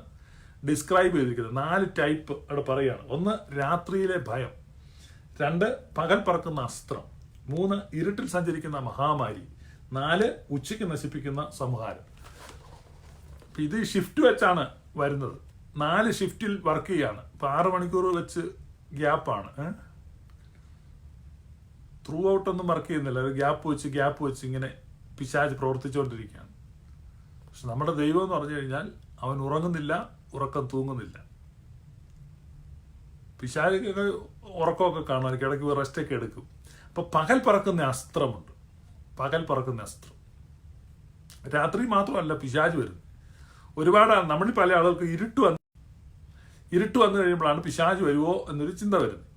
ഡിസ്ക്രൈബ് ചെയ്തിരിക്കുന്നത്. 4 ടൈപ്പ് അവിടെ പറയുകയാണ്. 1, രാത്രിയിലെ ഭയം. 2, പകൽ പറക്കുന്ന അസ്ത്രം. 3, ഇരുട്ടിൽ സഞ്ചരിക്കുന്ന മഹാമാരി. 4, ഉച്ചയ്ക്ക് നശിപ്പിക്കുന്ന സംഹാരം. ഇത് ഷിഫ്റ്റ് വെച്ചാണ് വരുന്നത്. 4 ഷിഫ്റ്റിൽ വർക്ക് ചെയ്യാണ്. ഇപ്പൊ 6 മണിക്കൂർ വെച്ച് ഗ്യാപ്പാണ്. ത്രൂ ഔട്ട് ഒന്നും വർക്ക് ചെയ്യുന്നില്ല. ഗ്യാപ്പ് വെച്ച് ഇങ്ങനെ പിശാച് പ്രവർത്തിച്ചുകൊണ്ടിരിക്കുകയാണ്. പക്ഷെ നമ്മുടെ ദൈവം എന്ന് പറഞ്ഞു കഴിഞ്ഞാൽ അവൻ ഉറങ്ങുന്നില്ല, ഉറക്കം തൂങ്ങുന്നില്ല. പിശാചിക്കൊക്കെ ഉറക്കമൊക്കെ കാണും, ഇടയ്ക്ക് റെസ്റ്റൊക്കെ എടുക്കും. അപ്പോൾ പകൽ പറക്കുന്ന അസ്ത്രമുണ്ട്, പകൽ പറക്കുന്ന അസ്ത്രം. രാത്രി മാത്രമല്ല പിശാച് വരുന്നത്. ഒരുപാട് നമ്മളിൽ പല ആളുകൾക്ക് ഇരുട്ട് വന്നു കഴിയുമ്പോഴാണ് പിശാച് വരുമോ എന്നൊരു ചിന്ത വരുന്നത്.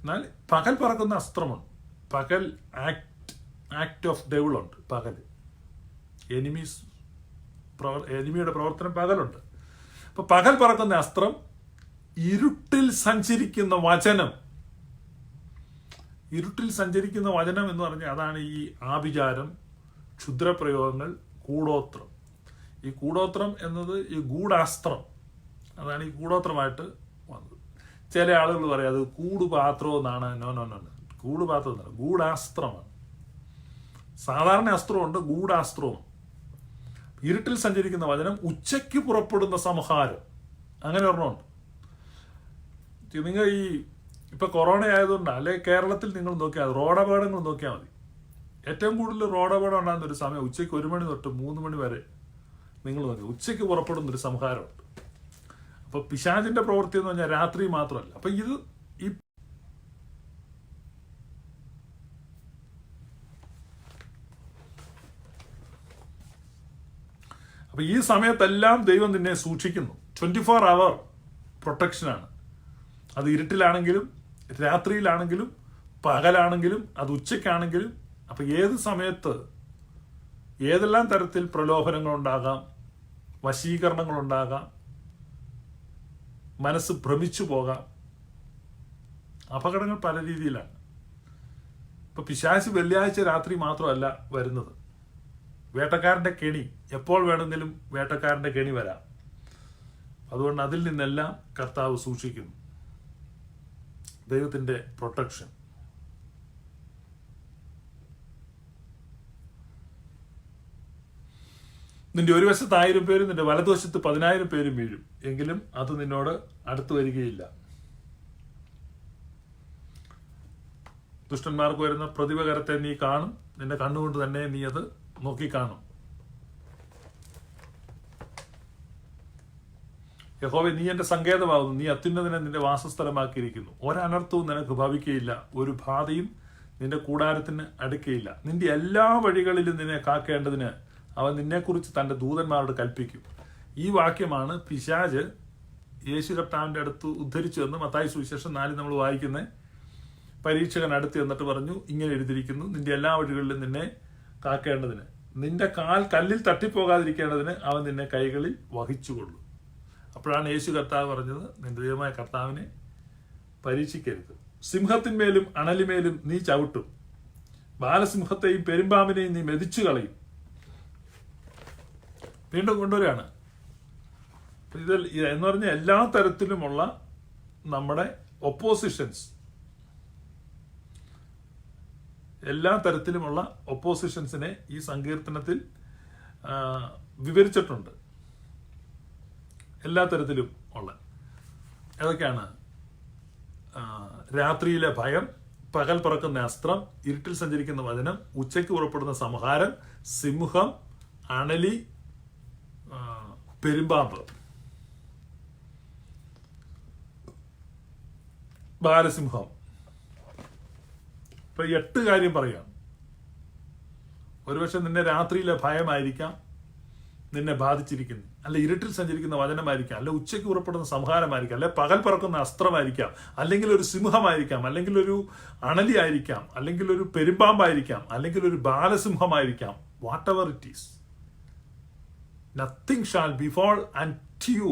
എന്നാൽ പകൽ പറക്കുന്ന അസ്ത്രമുണ്ട്. പകൽ ആക്ട് ഓഫ് ഡെവിളുണ്ട്. പകൽ എനിമിയുടെ പ്രവർത്തനം പകലുണ്ട്. അപ്പൊ പകൽ പറക്കുന്ന അസ്ത്രം, ഇരുട്ടിൽ സഞ്ചരിക്കുന്ന വചനം. ഇരുട്ടിൽ സഞ്ചരിക്കുന്ന വചനം എന്ന് പറഞ്ഞാൽ അതാണ് ഈ ആഭിചാരം, ക്ഷുദ്രപ്രയോഗങ്ങൾ, കൂടോത്രം. ഈ കൂടോത്രം എന്നത് ഈ ഗൂഢാസ്ത്രം, അതാണ് ഈ കൂടോത്രമായിട്ട് വന്നത്. ചില ആളുകൾ പറയും അത് കൂടുപാത്രം എന്നാണ്. നോ, കൂടുപാത്രം എന്നല്ല, ഗൂഢാസ്ത്രമാണ്. സാധാരണ അസ്ത്രമുണ്ട്, ഗൂഢാസ്ത്രവും. ഇരുട്ടിൽ സഞ്ചരിക്കുന്ന വചനം, ഉച്ചയ്ക്ക് പുറപ്പെടുന്ന സംഹാരം, അങ്ങനെ ഒരെണ്ണമുണ്ട്. നിങ്ങൾ ഈ ഇപ്പൊ കൊറോണ ആയതുകൊണ്ട്, അല്ലെ കേരളത്തിൽ നിങ്ങൾ നോക്കിയാൽ റോഡപകടങ്ങൾ നോക്കിയാൽ മതി. ഏറ്റവും കൂടുതൽ റോഡപകടം ഉണ്ടാകുന്ന ഒരു സമയം ഉച്ചയ്ക്ക് 1 മണി തൊട്ട് 3 മണി വരെ. നിങ്ങൾ നോക്കി, ഉച്ചയ്ക്ക് പുറപ്പെടുന്ന ഒരു സംഹാരമുണ്ട്. അപ്പൊ പിശാചിന്റെ പ്രവൃത്തി എന്ന് പറഞ്ഞാൽ രാത്രി മാത്രമല്ല. അപ്പൊ ഇത് ഈ സമയത്തെല്ലാം ദൈവം നിന്നെ സൂക്ഷിക്കുന്നു. 24 hour പ്രൊട്ടക്ഷനാണ്. അത് ഇരുട്ടിലാണെങ്കിലും രാത്രിയിലാണെങ്കിലും പകലാണെങ്കിലും അത് ഉച്ചയ്ക്കാണെങ്കിലും. അപ്പൊ ഏത് സമയത്ത് ഏതെല്ലാം തരത്തിൽ പ്രലോഭനങ്ങളുണ്ടാകാം, വശീകരണങ്ങളുണ്ടാകാം, മനസ്സ് ഭ്രമിച്ചു പോകാം, അപകടങ്ങൾ പല രീതിയിലാണ്. ഇപ്പൊ പിശാച് വെള്ളിയാഴ്ച രാത്രി മാത്രമല്ല വരുന്നത്. വേട്ടക്കാരന്റെ കെണി, എപ്പോൾ വേണമെങ്കിലും വേട്ടക്കാരന്റെ കെണി വരാം. അതുകൊണ്ട് അതിൽ നിന്നെല്ലാം കർത്താവ് സൂക്ഷിക്കുന്നു. ദൈവത്തിന്റെ പ്രൊട്ടക്ഷൻ. നിന്റെ ഒരു വശത്ത് 1000 പേരും നിന്റെ വലതുവശത്ത് 10,000 പേരും വീഴും, എങ്കിലും അത് നിന്നോട് അടുത്ത് വരികയില്ല. ദുഷ്ടന്മാർക്ക് വരുന്ന പ്രതിപകരത്തെ നീ കാണും, നിന്റെ കണ്ണുകൊണ്ട് തന്നെ നീ അത് നോക്കിക്കാണും. യഹോവേ, നീ എന്റെ സങ്കേതമാകുന്നു, നീ അത്യുന്നതനെ നിന്റെ വാസസ്ഥലമാക്കിയിരിക്കുന്നു. ഒരനർത്ഥവും നിനക്ക് ഭവിക്കയില്ല, ഒരു ബാധയും നിന്റെ കൂടാരത്തിന് അടുക്കയില്ല. നിന്റെ എല്ലാ വഴികളിലും നിന്നെ കാക്കേണ്ടതിന് അവൻ നിന്നെക്കുറിച്ച് തന്റെ ദൂതന്മാരോട് കൽപ്പിക്കും. ഈ വാക്യമാണ് പിശാച് യേശു കർത്താവിന്റെ അടുത്ത് ഉദ്ധരിച്ചു എന്ന് മത്തായി സുവിശേഷം 4 നമ്മൾ വായിക്കുന്നത്. പരീക്ഷകൻ അടുത്ത് എന്നിട്ട് പറഞ്ഞു, ഇങ്ങനെ എഴുതിയിരിക്കുന്നു, നിന്റെ എല്ലാ വഴികളിലും നിന്നെ കാക്കേണ്ടതിന്, നിന്റെ കാൽ കല്ലിൽ തട്ടിപ്പോകാതിരിക്കേണ്ടതിന് അവൻ നിന്നെ കൈകളിൽ വഹിച്ചുകൊള്ളും. അപ്പോഴാണ് യേശു കർത്താവ് പറഞ്ഞത്, നിന്റെ ദൈവമായ കർത്താവിനെ പരീക്ഷിക്കരുത്. സിംഹത്തിന്മേലും അണലിമേലും നീ ചവിട്ടും, ബാലസിംഹത്തെയും പെരുമ്പാമ്പിനെയും നീ മെതിച്ചു കളയും. വീണ്ടും കൊണ്ടുവരികയാണ്. ഇതിൽ എന്ന് പറഞ്ഞാൽ എല്ലാ തരത്തിലുമുള്ള നമ്മുടെ ഒപ്പോസിഷൻസ്, എല്ലാ തരത്തിലുമുള്ള ഒപ്പോസിഷൻസിനെ ഈ സങ്കീർത്തനത്തിൽ വിവരിച്ചിട്ടുണ്ട്. എല്ലാ തരത്തിലും ഉള്ള ഏതൊക്കെയാണ്? രാത്രിയിലെ ഭയം, പകൽ പറക്കുന്ന അസ്ത്രം, ഇരുട്ടിൽ സഞ്ചരിക്കുന്ന വചനം, ഉച്ചയ്ക്ക് പുറപ്പെടുന്ന സംഹാരം, സിംഹം, അണലി, പെരുമ്പാമ്പ്, ബാലസിംഹം. ഇപ്പൊ 8 കാര്യം പറയാം. ഒരുപക്ഷെ നിന്നെ രാത്രിയിലെ ഭയമായിരിക്കാം നിന്നെ ബാധിച്ചിരിക്കുന്നു, അല്ല ഇരുട്ടിൽ സഞ്ചരിക്കുന്ന വചനമായിരിക്കാം, അല്ലെ ഉച്ചയ്ക്ക് പുറപ്പെടുന്ന സംഹാരമായിരിക്കാം, അല്ലെ പകൽ പറക്കുന്ന അസ്ത്രമായിരിക്കാം, അല്ലെങ്കിൽ ഒരു സിംഹമായിരിക്കാം, അല്ലെങ്കിൽ ഒരു അണലി ആയിരിക്കാം, അല്ലെങ്കിൽ ഒരു പെരുമ്പാമ്പായിരിക്കാം, അല്ലെങ്കിൽ ഒരു ബാലസിംഹമായിരിക്കാം. Whatever it is, nothing shall befall unto you.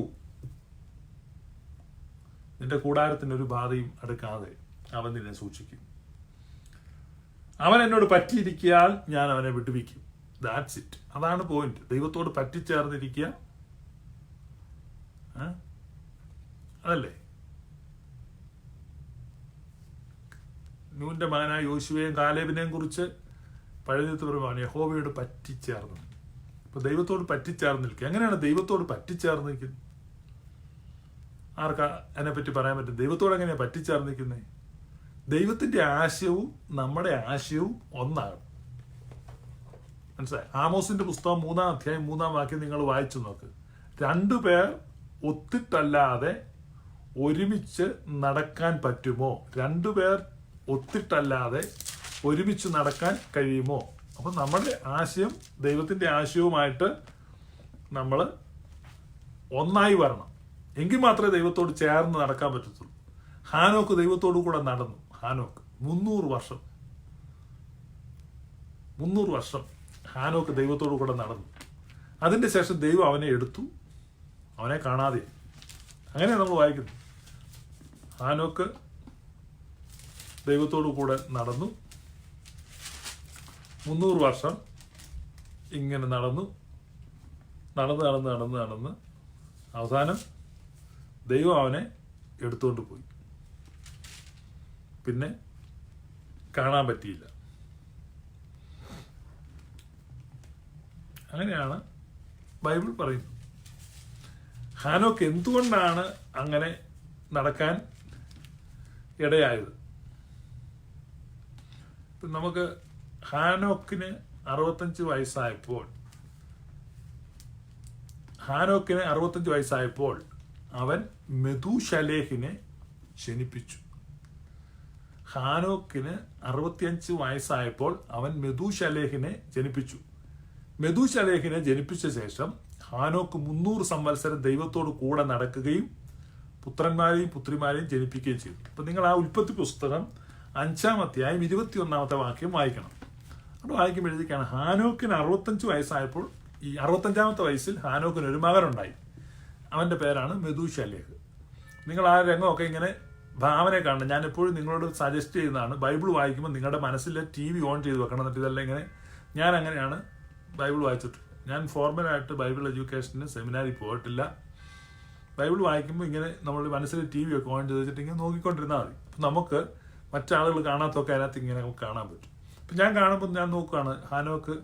നിന്റെ കൂടാരത്തിന് ഒരു ബാധയും അടുക്കാതെ അവൻ നിന്നെ സൂക്ഷിക്കും. അവൻ എന്നോട് പറ്റിയിരിക്കാൻ ഞാൻ അവനെ വിടുവിക്കും. That's it. അതാണ് പോയിന്റ്. ദൈവത്തോട് പറ്റിച്ചേർന്നിരിക്കുക, അതല്ലേ? നൂന്റെ മകനായ യോശുവയെയും കാലേബിനെയും കുറിച്ച് പഴയത്ത് പറയുവാണ് യഹോവയോട് പറ്റിച്ചേർന്നു. ഇപ്പൊ ദൈവത്തോട് പറ്റിച്ചേർന്ന് നിൽക്കുക. എങ്ങനെയാണ് ദൈവത്തോട് പറ്റിച്ചേർന്ന് നിൽക്കുന്നത്? ആർക്കാ അതിനെപ്പറ്റി പറയാൻ പറ്റും? ദൈവത്തോട് എങ്ങനെയാ പറ്റിച്ചേർന്ന് നിൽക്കുന്നത്? ദൈവത്തിന്റെ ആശയവും നമ്മുടെ ആശയവും ഒന്നാണ്. മനസ്സിലായി? ആമോസിന്റെ പുസ്തകം 3-ാം അധ്യായം 3-ാം വാക്യം നിങ്ങൾ വായിച്ചു നോക്ക്. 2 പേർ ഒത്തിട്ടല്ലാതെ ഒരുമിച്ച് നടക്കാൻ പറ്റുമോ? 2 പേർ ഒത്തിട്ടല്ലാതെ ഒരുമിച്ച് നടക്കാൻ കഴിയുമോ? അപ്പം നമ്മുടെ ആശയം ദൈവത്തിന്റെ ആശയവുമായിട്ട് നമ്മൾ ഒന്നായി വരണം. എങ്കിൽ മാത്രമേ ദൈവത്തോട് ചേർന്ന് നടക്കാൻ പറ്റത്തുള്ളൂ. ഹാനോക്ക് ദൈവത്തോടു കൂടെ നടന്നു. ഹാനോക്ക് 300 വർഷം ഹാനോക്ക് ദൈവത്തോടു കൂടെ നടന്നു. അതിന്റെ ശേഷം ദൈവം അവനെ എടുത്തു, അവനെ കാണാതെ. അങ്ങനെ നമ്മൾ വായിക്കുന്നു. ഹാനോക്ക് ദൈവത്തോടു കൂടെ നടന്നു, 300 വർഷം ഇങ്ങനെ നടന്ന് അവസാനം ദൈവം അവനെ എടുത്തുകൊണ്ട് പോയി. പിന്നെ കാണാൻ പറ്റിയില്ല. അങ്ങനെയാണ് ബൈബിൾ പറയുന്നത്. ഹാനോക്ക് എന്തുകൊണ്ടാണ് അങ്ങനെ നടക്കാൻ ഇടയായത്? നമുക്ക് ഹാനോക്കിന് 65 വയസ്സായപ്പോൾ അവൻ മെഥൂശലേഹിനെ ജനിപ്പിച്ചു. ഹാനോക്കിന് 65 വയസ്സായപ്പോൾ അവൻ മെഥൂശലേഹിനെ ജനിപ്പിച്ചു. മെഥൂശലേഹിനെ ജനിപ്പിച്ച ശേഷം ഹാനോക്ക് 300 സംവത്സരം ദൈവത്തോട് കൂടെ നടക്കുകയും പുത്രന്മാരെയും പുത്രിമാരെയും ജനിപ്പിക്കുകയും ചെയ്തു. അപ്പൊ നിങ്ങൾ ആ ഉൽപ്പത്തി പുസ്തകം 5-ാം അധ്യായം 21-ാമത്തെ വാക്യം വായിക്കണം. അവിടെ വായിക്കുമ്പോൾ എഴുതിക്കാണ്, ഹാനോക്കിന് 65 വയസ്സായപ്പോൾ ഈ 65-ാമത്തെ വയസ്സിൽ ഹാനോക്കിന് ഒരു മകനുണ്ടായി. അവന്റെ പേരാണ് മെഥൂശലേഹ്. നിങ്ങൾ ആ രംഗമൊക്കെ ഇങ്ങനെ ഭാവന കാണണം. ഞാൻ എപ്പോഴും നിങ്ങളോട് സജസ്റ്റ് ചെയ്യുന്നതാണ്, ബൈബിൾ വായിക്കുമ്പോൾ നിങ്ങളുടെ മനസ്സിലെ TV ഓൺ ചെയ്ത് വെക്കണം. എന്നിട്ട് ഇതെല്ലാം ഇങ്ങനെ, ഞാൻ അങ്ങനെയാണ് ബൈബിൾ വായിച്ചിട്ടുള്ളത്. ഞാൻ ഫോർമലായിട്ട് ബൈബിൾ എഡ്യൂക്കേഷന് സെമിനാരിൽ പോയിട്ടില്ല. ബൈബിൾ വായിക്കുമ്പോൾ ഇങ്ങനെ നമ്മുടെ മനസ്സിൽ TV ഒക്കെ ഓൺ ചെയ്ത് വെച്ചിട്ട് ഇങ്ങനെ നോക്കിക്കൊണ്ടിരുന്നാൽ മതി. അപ്പം നമുക്ക് മറ്റാളുകൾ കാണാത്തൊക്കെ അതിനകത്ത് ഇങ്ങനെ നമുക്ക് കാണാൻ പറ്റും. അപ്പം ഞാൻ കാണുമ്പോൾ ഞാൻ നോക്കുകയാണ്, ഹാനോക്ക്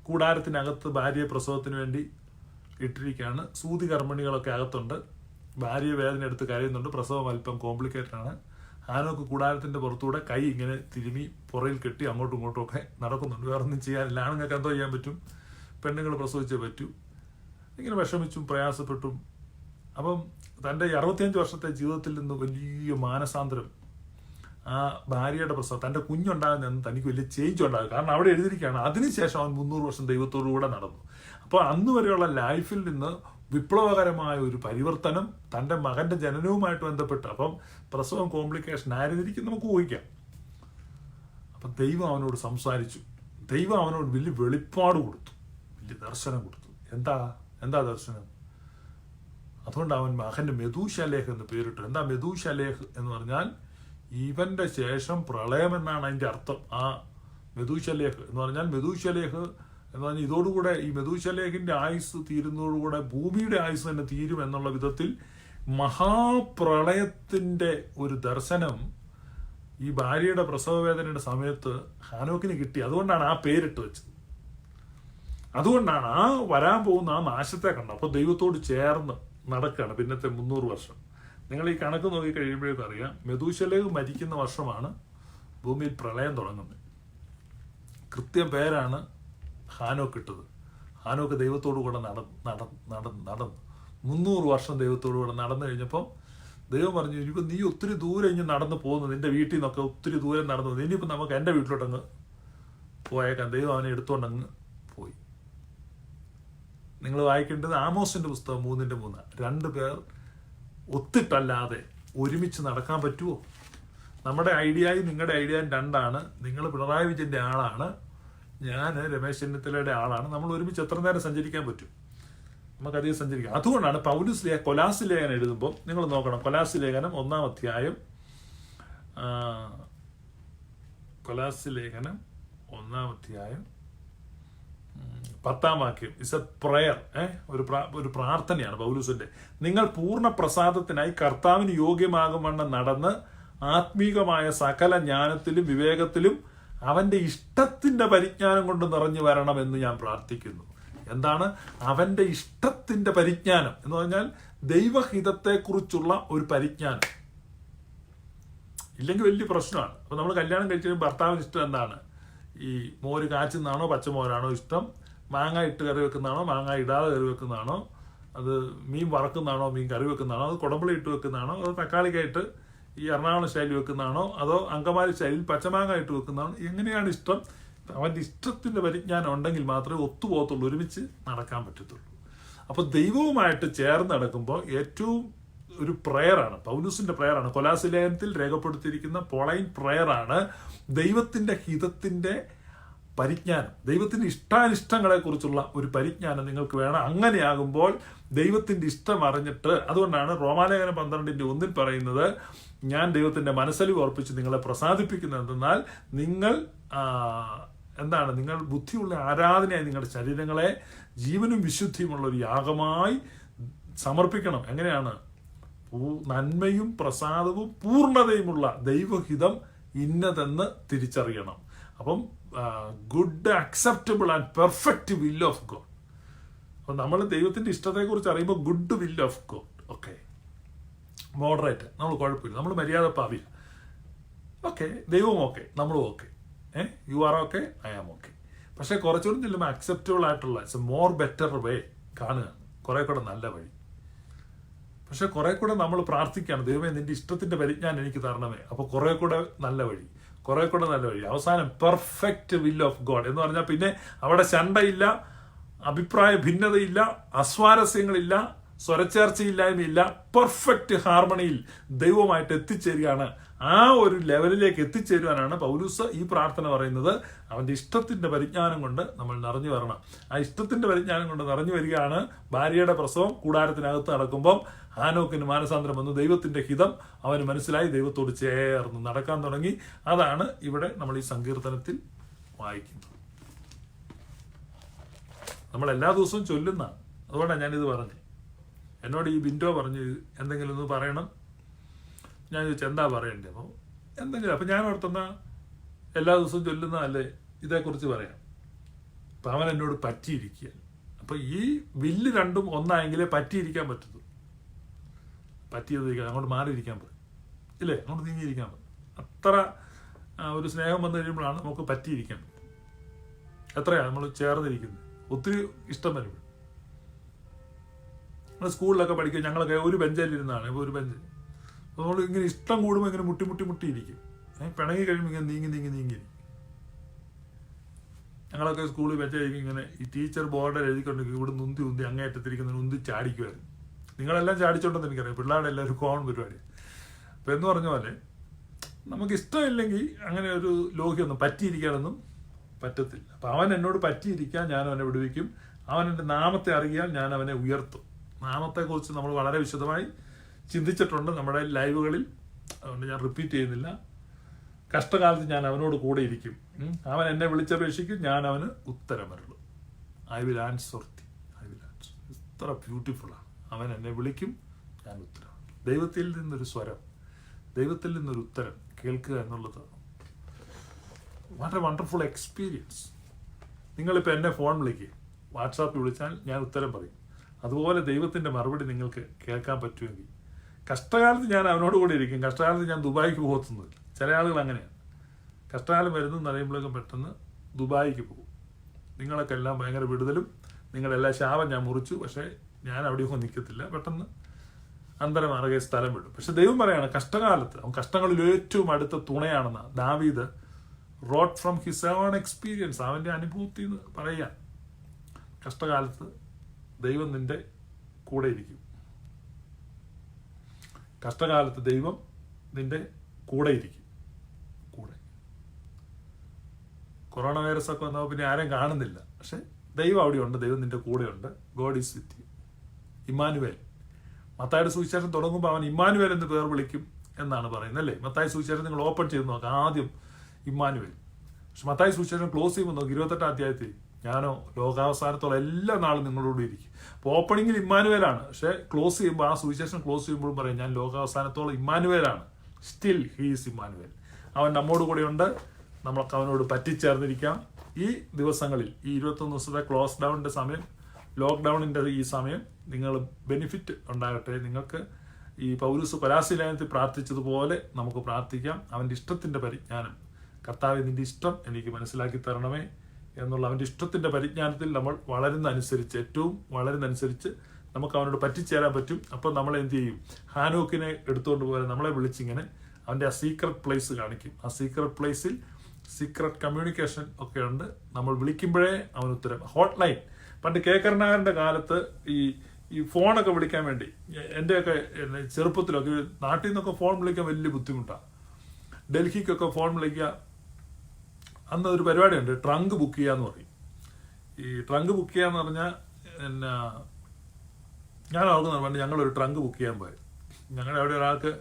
കൂടാരത്തിനകത്ത് ഭാര്യയെ പ്രസവത്തിന് വേണ്ടി ഇട്ടിരിക്കുകയാണ്. സൂതി കർമ്മിണികളൊക്കെ അകത്തുണ്ട്. ഭാര്യ വേദന എടുത്ത് കരയുന്നുണ്ട്. പ്രസവം അല്പം കോംപ്ലിക്കേറ്റഡ് ആണ്. ഹാനോക്ക് കൂടാരത്തിന്റെ പുറത്തൂടെ കൈ ഇങ്ങനെ തിരുമി പുറയിൽ കെട്ടി അങ്ങോട്ടും ഇങ്ങോട്ടും ഒക്കെ നടക്കുന്നുണ്ട്. വേറെ ഒന്നും ചെയ്യാനില്ല. ആണുങ്ങൾക്ക് എന്തോ ചെയ്യാൻ പറ്റും, പെണ്ണുങ്ങൾ പ്രസവിച്ചേ പറ്റൂ. ഇങ്ങനെ വിഷമിച്ചും പ്രയാസപ്പെട്ടും. അപ്പം തൻ്റെ 65 വർഷത്തെ ജീവിതത്തിൽ നിന്ന് വലിയ മാനസാന്തരം, ആ ഭാര്യയുടെ പ്രസവം, തൻ്റെ കുഞ്ഞുണ്ടാകുന്ന തനിക്ക് വലിയ ചേഞ്ച് ഉണ്ടാകും. കാരണം അവിടെ എഴുതിയിരിക്കുകയാണ്, അതിനുശേഷം അവൻ 300 വർഷം ദൈവത്തോടു കൂടെ നടന്നു. അപ്പോൾ അന്ന് വരെയുള്ള ലൈഫിൽ നിന്ന് വിപ്ലവകരമായ ഒരു പരിവർത്തനം തൻ്റെ മകന്റെ ജനനവുമായിട്ട് ബന്ധപ്പെട്ട്. അപ്പം പ്രസവം കോംപ്ലിക്കേഷൻ ആയിരുന്നിരിക്കും നമുക്ക് ഊഹിക്കാം. അപ്പം ദൈവം അവനോട് സംസാരിച്ചു. ദൈവം അവനോട് വലിയ വെളിപ്പാട് കൊടുത്തു, വലിയ ദർശനം കൊടുത്തു. എന്താ ദർശനം? അതുകൊണ്ട് അവൻ മകന്റെ മെഥൂശലേഹ് എന്ന് പേരിട്ടു. എന്താ മെഥൂശലേഹ് എന്ന് പറഞ്ഞാൽ ഇവന്റെ ശേഷം പ്രളയം എന്നാണ് അതിന്റെ അർത്ഥം. ആ മെഥൂശലേഹ് എന്ന് പറഞ്ഞാൽ, മെഥൂശലേഹ് എന്ന് പറഞ്ഞാൽ ഇതോടുകൂടെ ഈ മെഥൂശലേഹിന്റെ ആയുസ് തീരുന്നതോടുകൂടെ ഭൂമിയുടെ ആയുസ് തന്നെ തീരും എന്നുള്ള വിധത്തിൽ മഹാപ്രളയത്തിന്റെ ഒരു ദർശനം ഈ ഭാര്യയുടെ പ്രസവവേദനയുടെ സമയത്ത് ഹാനോക്കിന് കിട്ടി. അതുകൊണ്ടാണ് ആ പേരിട്ട് വെച്ചത്. അതുകൊണ്ടാണ് ആ വരാൻ പോകുന്ന ആ നാശത്തെ കണ്ടത്. അപ്പൊ ദൈവത്തോട് ചേർന്ന് നടക്കുകയാണ് പിന്നത്തെ 300 വർഷം. നിങ്ങൾ ഈ കണക്ക് നോക്കി കഴിയുമ്പോഴേക്കും അറിയാം, മെഥൂശലേഹ് മരിക്കുന്ന വർഷമാണ് ഭൂമിയിൽ പ്രളയം തുടങ്ങുന്നത്. കൃത്യം പേരാണ് ഹാനോക്ക് ഇട്ടത്. ഹാനോക്ക് ദൈവത്തോടു കൂടെ നടന്നു 300 വർഷം ദൈവത്തോടു കൂടെ നടന്നു കഴിഞ്ഞപ്പം ദൈവം പറഞ്ഞു, ഇനിയിപ്പോൾ നീ ഒത്തിരി ദൂരം ഇനി നടന്നു പോകുന്നു, നിന്റെ വീട്ടിൽ നിന്നൊക്കെ ഒത്തിരി ദൂരം നടന്നു പോകുന്നു, ഇനിയിപ്പോൾ നമുക്ക് എൻ്റെ വീട്ടിലോട്ടങ്ങ് പോയേക്കാം. ദൈവം അവനെ എടുത്തുകൊണ്ടങ്ങ് പോയി. നിങ്ങൾ വായിക്കേണ്ടത് ആമോസിന്റെ പുസ്തകം 3:3. 2 പേർ ഒത്തിട്ടല്ലാതെ ഒരുമിച്ച് നടക്കാൻ പറ്റുമോ? നമ്മുടെ ഐഡിയയും നിങ്ങളുടെ ഐഡിയയും 2ആണ്. നിങ്ങൾ പിണറായി വിജയന്റെ ആളാണ്, ഞാൻ രമേശ് ചെന്നിത്തലയുടെ ആളാണ്. നമ്മൾ ഒരുമിച്ച് എത്ര നേരം സഞ്ചരിക്കാൻ പറ്റും? നമുക്കധികം സഞ്ചരിക്കാം. അതുകൊണ്ടാണ് പൗലോസ് കൊലാസി ലേഖനം എഴുതുമ്പോൾ നിങ്ങൾ നോക്കണം. കൊലാസി ലേഖനം 1-ാം അധ്യായം 10-ാം വാക്യം. It's a prayer. ഒരു പ്രാർത്ഥനയാണ് പൗലോസിന്റെ. നിങ്ങൾ പൂർണ്ണ പ്രസാദത്തിനായി കർത്താവിന് യോഗ്യമാകുമെന്ന് നടന്ന് ആത്മീകമായ സകല ജ്ഞാനത്തിലും വിവേകത്തിലും അവന്റെ ഇഷ്ടത്തിന്റെ പരിജ്ഞാനം കൊണ്ട് നിറഞ്ഞു വരണമെന്ന് ഞാൻ പ്രാർത്ഥിക്കുന്നു. എന്താണ് അവന്റെ ഇഷ്ടത്തിന്റെ പരിജ്ഞാനം എന്ന് പറഞ്ഞാൽ? ദൈവഹിതത്തെക്കുറിച്ചുള്ള ഒരു പരിജ്ഞാനം. ഇല്ലെങ്കിൽ വലിയ പ്രശ്നമാണ്. അപ്പൊ നമ്മൾ കല്യാണം കഴിച്ചു ഭർത്താവിന് ഇഷ്ടം എന്താണ്? ഈ മോര് കാച്ചുന്നതാണോ പച്ചമോരാണോ ഇഷ്ടം, മാങ്ങ ഇട്ട് കറി വെക്കുന്നതാണോ മാങ്ങ ഇടാതെ കറി വെക്കുന്നതാണോ, അത് മീൻ വറക്കുന്നതാണോ മീൻ കറി വെക്കുന്നതാണോ, അത് കുടമ്പളി ഇട്ട് വെക്കുന്നതാണോ, അതോ തക്കാളിക്കായിട്ട് ഈ എറണാകുളം സ്റ്റൈലിൽ വെക്കുന്നതാണോ, അതോ അങ്കമാലി സ്റ്റൈലിൽ പച്ചമാങ്ങ ഇട്ട് വെക്കുന്നതാണോ, എങ്ങനെയാണ് ഇഷ്ടം? അവൻ്റെ ഇഷ്ടത്തിൻ്റെ പരിജ്ഞാനം ഉണ്ടെങ്കിൽ മാത്രമേ ഒത്തുപോകത്തുള്ളൂ, ഒരുമിച്ച് നടക്കാൻ പറ്റത്തുള്ളൂ. അപ്പോൾ ദൈവവുമായിട്ട് ചേർന്ന് നടക്കുമ്പോൾ ഏറ്റവും ഒരു പ്രയറാണ്, പൗലൂസിന്റെ പ്രയറാണ്, കൊലാസിലേഖനത്തിൽ രേഖപ്പെടുത്തിയിരിക്കുന്ന പോളൈൻ പ്രയറാണ് ദൈവത്തിന്റെ ഹിതത്തിന്റെ പരിജ്ഞാനം, ദൈവത്തിന്റെ ഇഷ്ടാനിഷ്ടങ്ങളെ കുറിച്ചുള്ള ഒരു പരിജ്ഞാനം നിങ്ങൾക്ക് വേണം. അങ്ങനെയാകുമ്പോൾ ദൈവത്തിന്റെ ഇഷ്ടം അറിഞ്ഞിട്ട്, അതുകൊണ്ടാണ് റോമാലേഖനം 12:1 പറയുന്നത്, ഞാൻ ദൈവത്തിന്റെ മനസ്സലിവ് ഓർപ്പിച്ച് നിങ്ങളെ പ്രസാദിപ്പിക്കുന്നത് എന്തെന്നാൽ നിങ്ങൾ നിങ്ങൾ ബുദ്ധിയുള്ള ആരാധനയായി നിങ്ങളുടെ ശരീരങ്ങളെ ജീവനും വിശുദ്ധിയുമുള്ള ഒരു യാഗമായി സമർപ്പിക്കണം. എങ്ങനെയാണ്? നന്മയും പ്രസാദവും പൂർണ്ണതയുമുള്ള ദൈവഹിതം ഇന്നതെന്ന് തിരിച്ചറിയണം. അപ്പം good, acceptable and perfect will of God. അപ്പം നമ്മൾ ദൈവത്തിന്റെ ഇഷ്ടത്തെക്കുറിച്ച് അറിയുമ്പോൾ good will of God, okay, moderate, നമ്മൾ കുഴപ്പമില്ല, നമ്മൾ മര്യാദ പാവില്ല, ഓക്കെ, ദൈവം ഓക്കെ, നമ്മളും okay, you are okay, I am okay. പക്ഷെ കുറച്ചുകൂടി ചെല്ലുമ്പോൾ അക്സെപ്റ്റബിൾ ആയിട്ടുള്ള it's a more better way കാണുകയാണ്, കുറെ കൂടെ നല്ല വഴി. പക്ഷെ കുറെ കൂടെ നമ്മൾ പ്രാർത്ഥിക്കുകയാണ്, ദൈവമേ നിന്റെ ഇഷ്ടത്തിന്റെ പരിജ്ഞാനം എനിക്ക് തരണമേ. അപ്പൊ കുറെ കൂടെ നല്ല വഴി, കുറെ കൂടെ നല്ല വഴി, അവസാനം പെർഫെക്റ്റ് വിൽ ഓഫ് ഗോഡ് എന്ന് പറഞ്ഞാൽ പിന്നെ അവിടെ ശണ്ടയില്ല, അഭിപ്രായ ഭിന്നതയില്ല, അസ്വാരസ്യങ്ങളില്ല, സ്വരച്ചേർച്ചയില്ലായ്മയില്ല, പെർഫെക്റ്റ് ഹാർമണിയിൽ ദൈവമായിട്ട് എത്തിച്ചേരുകയാണ്. ആ ഒരു ലെവലിലേക്ക് എത്തിച്ചേരുവാനാണ് പൗലൂസ് ഈ പ്രാർത്ഥന പറയുന്നത്. അവന്റെ ഇഷ്ടത്തിന്റെ പരിജ്ഞാനം കൊണ്ട് നമ്മൾ നിറഞ്ഞു വരണം. ആ ഇഷ്ടത്തിന്റെ പരിജ്ഞാനം കൊണ്ട് നിറഞ്ഞു വരികയാണ്. ഭാര്യയുടെ പ്രസവം കൂടാരത്തിനകത്ത് നടക്കുമ്പോൾ ഹാനോക്കിന് മാനസാന്തരം വന്നു, ദൈവത്തിന്റെ ഹിതം അവന് മനസ്സിലായി, ദൈവത്തോട് ചേർന്ന് നടക്കാൻ തുടങ്ങി. അതാണ് ഇവിടെ നമ്മൾ ഈ സങ്കീർത്തനത്തിൽ വായിക്കുന്നത്. നമ്മൾ എല്ലാ ദിവസവും ചൊല്ലുന്ന, അതുകൊണ്ടാണ് ഞാനിത് പറഞ്ഞത്. എന്നോട് ഈ ബിൻഡോ പറഞ്ഞ് എന്തെങ്കിലും ഒന്ന് പറയണം, ഞാൻ ചോദിച്ചു എന്താ പറയണ്ടേ? അപ്പോൾ എന്തെങ്കിലും, അപ്പം ഞാൻ ഓർത്തുന്ന എല്ലാ ദിവസവും ചൊല്ലുന്ന അല്ലേ ഇതേക്കുറിച്ച് പറയാം. അപ്പം അവൻ എന്നോട് പറ്റിയിരിക്കുക. അപ്പം ഈ വില്ല് രണ്ടും ഒന്നായെങ്കിലേ പറ്റിയിരിക്കാൻ പറ്റത്തുള്ളൂ. പറ്റിയതിരിക്കാൻ, അങ്ങോട്ട് മാറിയിരിക്കാൻ പറ്റും ഇല്ലേ, അങ്ങോട്ട് നീങ്ങിയിരിക്കാൻ പറ്റും. അത്ര ഒരു സ്നേഹം വന്നു കഴിയുമ്പോഴാണ് നമുക്ക് പറ്റിയിരിക്കാൻ പറ്റും. എത്രയാണ് നമ്മൾ ചേർന്നിരിക്കുന്നത്, ഒത്തിരി ഇഷ്ടം വരും. നമ്മൾ സ്കൂളിലൊക്കെ പഠിക്കുക, ഞങ്ങളൊക്കെ ഒരു ബെഞ്ചിലിരുന്നാണ്, ഇപ്പോൾ ഒരു ബെഞ്ച്, നമ്മൾ ഇങ്ങനെ ഇഷ്ടം കൂടുമ്പോൾ ഇങ്ങനെ മുട്ടിയിരിക്കും. പിണങ്ങി കഴിയുമ്പോൾ ഇങ്ങനെ നീങ്ങിയിരിക്കും. ഞങ്ങളൊക്കെ സ്കൂളിൽ വെച്ചായിരിക്കും ഇങ്ങനെ ഈ ടീച്ചർ ബോർഡിൽ എഴുതിക്കൊണ്ടിരിക്കും, ഇവിടെ ഉന്തി അങ്ങേറ്റത്തിരിക്കുന്ന ഉന്തി ചാടിക്കുമായിരുന്നു. നിങ്ങളെല്ലാം ചാടിച്ചോണ്ടെന്ന് എനിക്കറിയാം, പിള്ളേരുടെ എല്ലാം ഒരു കോൺ പരിപാടി. അപ്പം എന്ന് പറഞ്ഞ പോലെ നമുക്ക് ഇഷ്ടമില്ലെങ്കിൽ അങ്ങനെ ഒരു ലോഹ്യമൊന്നും പറ്റിയിരിക്കാനൊന്നും പറ്റത്തില്ല. അപ്പം അവൻ എന്നോട് പറ്റിയിരിക്കാൻ ഞാൻ അവനെ വിടുവിക്കും, അവൻ എൻ്റെ നാമത്തെ അറിയാൻ ഞാൻ അവനെ ഉയർത്തും. നാമത്തെക്കുറിച്ച് നമ്മൾ വളരെ വിശദമായി ചിന്തിച്ചിട്ടുണ്ട് നമ്മുടെ ലൈവുകളിൽ, അതുകൊണ്ട് ഞാൻ റിപ്പീറ്റ് ചെയ്യുന്നില്ല. കഷ്ടകാലത്ത് ഞാൻ അവനോട് കൂടെ ഇരിക്കും, അവൻ എന്നെ വിളിച്ചപേക്ഷിക്കും, ഞാൻ അവന് ഉത്തരമരുളും. I will answer thee, I will answer. ഇത്ര ബ്യൂട്ടിഫുള്ളാണ്. അവൻ എന്നെ വിളിക്കും, ഞാൻ ഉത്തരം. ദൈവത്തിൽ നിന്നൊരു സ്വരം, ദൈവത്തിൽ നിന്നൊരു ഉത്തരം കേൾക്കുക എന്നുള്ളത് വാട്ട് എ വണ്ടർഫുൾ എക്സ്പീരിയൻസ്. നിങ്ങളിപ്പോൾ എന്നെ ഫോൺ വിളിക്കുക, വാട്സാപ്പിൽ വിളിച്ചാൽ ഞാൻ ഉത്തരം പറയും. അതുപോലെ ദൈവത്തിൻ്റെ മറുപടി നിങ്ങൾക്ക് കേൾക്കാൻ പറ്റുമെങ്കിൽ, കഷ്ടകാലത്ത് ഞാൻ അവനോട് കൂടെ ഇരിക്കും, കഷ്ടകാലത്ത് ഞാൻ ദുബായിക്ക് പോകത്തുന്നില്ല. ചില ആളുകൾ അങ്ങനെയാണ്, കഷ്ടകാലം വരുന്നെന്ന് അറിയുമ്പോഴേക്കും പെട്ടെന്ന് ദുബായിക്ക് പോകും. നിങ്ങളൊക്കെ എല്ലാം ഭയങ്കര വിടുതലും, നിങ്ങളെല്ലാം ശാപം ഞാൻ മുറിച്ചു, പക്ഷേ ഞാൻ അവിടെയൊന്നും നിൽക്കത്തില്ല, പെട്ടെന്ന് അന്തരമാർഗെ സ്ഥലം വിടും. പക്ഷെ ദൈവം പറയാണ് കഷ്ടകാലത്ത് അവൻ കഷ്ടങ്ങളിൽ ഏറ്റവും അടുത്ത തുണയാണെന്ന് David wrote from his own experience, അവൻ്റെ അനുഭൂതി എന്ന് പറയാം. കഷ്ടകാലത്ത് ദൈവം നിന്റെ കൂടെ ഇരിക്കും. കഷ്ടകാലത്ത് ദൈവം നിന്റെ കൂടെ ഇരിക്കും. കൂടെ കൊറോണ വൈറസ് ഒക്കെ വന്നപ്പോൾ പിന്നെ ആരെയും കാണുന്നില്ല, പക്ഷെ ദൈവം അവിടെ ഉണ്ട്, ദൈവം നിന്റെ കൂടെ ഉണ്ട്. God is with you. Immanuel, മത്തായിയുടെ സുവിശേഷം തുടങ്ങുമ്പോൾ അവൻ ഇമ്മാനുവേൽ എന്ന് പേർ വിളിക്കും എന്നാണ് പറയുന്നത് അല്ലേ. മത്തായി സുവിശേഷം നിങ്ങൾ ഓപ്പൺ ചെയ്ത് നോക്കാം, ആദ്യം ഇമ്മാനുവേൽ. പക്ഷെ മത്തായി സുവിശേഷം ക്ലോസ് ചെയ്യുമ്പോൾ നോക്കി 28-ാം അധ്യായത്തിൽ, ഞാനോ ലോകാവസാനത്തോളം എല്ലാ നാളും നിങ്ങളോട് ഇരിക്കും. അപ്പോൾ ഓപ്പണിങ്ങിൽ ഇമ്മാനുവേലാണ്, പക്ഷെ ക്ലോസ് ചെയ്യുമ്പോൾ ആ സുവിശേഷം ക്ലോസ് ചെയ്യുമ്പോഴും പറയും ഞാൻ ലോകാവസാനത്തോളം ഇമ്മാനുവേലാണ്. Still he is Emmanuel. അവൻ നമ്മോട് കൂടെ ഉണ്ട്, നമ്മൾക്ക് അവനോട് പറ്റിച്ചേർന്നിരിക്കാം. ഈ ദിവസങ്ങളിൽ ഈ 21 ദിവസത്തെ ക്ലോസ് ഡൗണിൻ്റെ സമയം, ലോക്ക്ഡൗണിൻ്റെ ഈ സമയം നിങ്ങൾ ബെനിഫിറ്റ് ഉണ്ടാകട്ടെ. നിങ്ങൾക്ക് ഈ പൗലൂസ് കൊലാസ്യലേഖനത്തിൽ പ്രാർത്ഥിച്ചതുപോലെ നമുക്ക് പ്രാർത്ഥിക്കാം. അവൻ്റെ ഇഷ്ടത്തിൻ്റെ പരിജ്ഞാനം കർത്താവെ നിൻ്റെ ഇഷ്ടം എനിക്ക് മനസ്സിലാക്കി തരണമേ എന്നുള്ള അവൻ്റെ ഇഷ്ടത്തിൻ്റെ പരിജ്ഞാനത്തിൽ നമ്മൾ ഏറ്റവും വളരുന്നതനുസരിച്ച് നമുക്ക് അവനോട് പറ്റിച്ചേരാൻ പറ്റും. അപ്പം നമ്മൾ എന്ത് ചെയ്യും? ഹാനോക്കിനെ എടുത്തുകൊണ്ട് പോയാൽ നമ്മളെ വിളിച്ചിങ്ങനെ അവൻ്റെ ആ സീക്രട്ട് പ്ലേസ് കാണിക്കും. ആ സീക്രട്ട് പ്ലേസിൽ സീക്രട്ട് കമ്മ്യൂണിക്കേഷൻ ഒക്കെ ഉണ്ട്. നമ്മൾ വിളിക്കുമ്പോഴേ അവൻ ഉത്തരം. ഹോട്ട് ലൈൻ പണ്ട് കരുണാകരൻ്റെ കാലത്ത് ഈ ഫോണൊക്കെ വിളിക്കാൻ വേണ്ടി എൻ്റെയൊക്കെ ചെറുപ്പത്തിലൊക്കെ നാട്ടിൽ നിന്നൊക്കെ ഫോൺ വിളിക്കാൻ വലിയ ബുദ്ധിമുട്ടാണ്. ഡൽഹിക്കൊക്കെ ഫോൺ വിളിക്കുക, അന്ന് ഒരു പരിപാടിയുണ്ട്, ട്രങ്ക് ബുക്ക് ചെയ്യുക എന്ന് പറയും. ഈ ട്രങ്ക് ബുക്ക് ചെയ്യുക എന്ന് പറഞ്ഞാൽ എന്നാ, ഞാൻ ഓർക്കുന്നുണ്ട് പണ്ട് ഞങ്ങളൊരു ട്രങ്ക് ബുക്ക് ചെയ്യാൻ പോയത്. ഞങ്ങളുടെ അവിടെ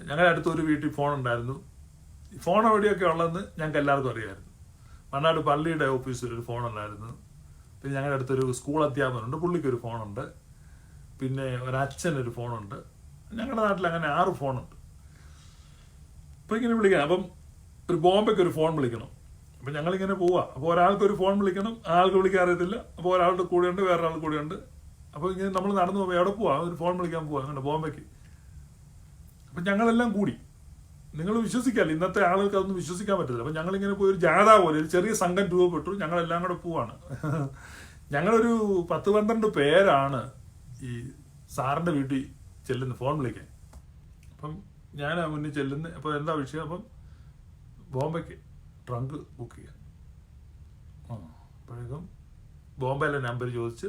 ഞങ്ങളുടെ അടുത്തൊരു വീട്ടിൽ ഫോൺ ഉണ്ടായിരുന്നു. ഫോൺ എവിടെയൊക്കെ ഉള്ളതെന്ന് ഞങ്ങൾക്ക് എല്ലാവർക്കും അറിയാമായിരുന്നു. മണ്ണാട് പള്ളിയുടെ ഓഫീസിൽ ഒരു ഫോൺ ഉണ്ടായിരുന്നു. പിന്നെ ഞങ്ങളുടെ അടുത്തൊരു സ്കൂൾ അധ്യാപകനുണ്ട്, പുള്ളിക്കൊരു ഫോണുണ്ട്. പിന്നെ ഒരച്ഛനൊരു ഫോണുണ്ട്. ഞങ്ങളുടെ നാട്ടിൽ അങ്ങനെ 6 ഫോണുണ്ട്. അപ്പം ഇങ്ങനെ വിളിക്കണം. അപ്പം ഒരു ബോംബെക്ക് ഒരു ഫോൺ വിളിക്കണം. അപ്പം ഞങ്ങളിങ്ങനെ പോവാം. അപ്പോൾ ഒരാൾക്കൊരു ഫോൺ വിളിക്കണം, ആൾക്ക് വിളിക്കാൻ അറിയത്തില്ല. അപ്പോൾ ഒരാളുടെ കൂടെയുണ്ട്, വേറൊരാളുടെ കൂടെയുണ്ട്. അപ്പോൾ ഇങ്ങനെ നമ്മൾ നടന്നു പോകുമ്പോൾ എവിടെ പോവാം? ഒരു ഫോൺ വിളിക്കാൻ പോവാം അങ്ങനെ ബോംബെക്ക്. അപ്പം ഞങ്ങളെല്ലാം കൂടി, നിങ്ങൾ വിശ്വസിക്കാമല്ലോ, ഇന്നത്തെ ആളുകൾക്ക് അതൊന്നും വിശ്വസിക്കാൻ പറ്റില്ല. അപ്പം ഞങ്ങളിങ്ങനെ പോയി ഒരു ജാഥ പോലെ ഒരു ചെറിയ സംഘം രൂപപ്പെട്ടു. ഞങ്ങളെല്ലാം കൂടെ പോവാണ്. ഞങ്ങളൊരു 10-12 പേരാണ് ഈ സാറിൻ്റെ വീട്ടിൽ ചെല്ലുന്നത് ഫോൺ വിളിക്കാൻ. അപ്പം ഞാൻ മുന്നിൽ ചെല്ലുന്നത്. അപ്പോൾ എന്താ വിഷയം? അപ്പം ബോംബെക്ക് ട്രങ്ക് ബുക്ക് ചെയ്യാം. അപ്പോഴേക്കും ബോംബെയിലെ നമ്പർ ചോദിച്ച്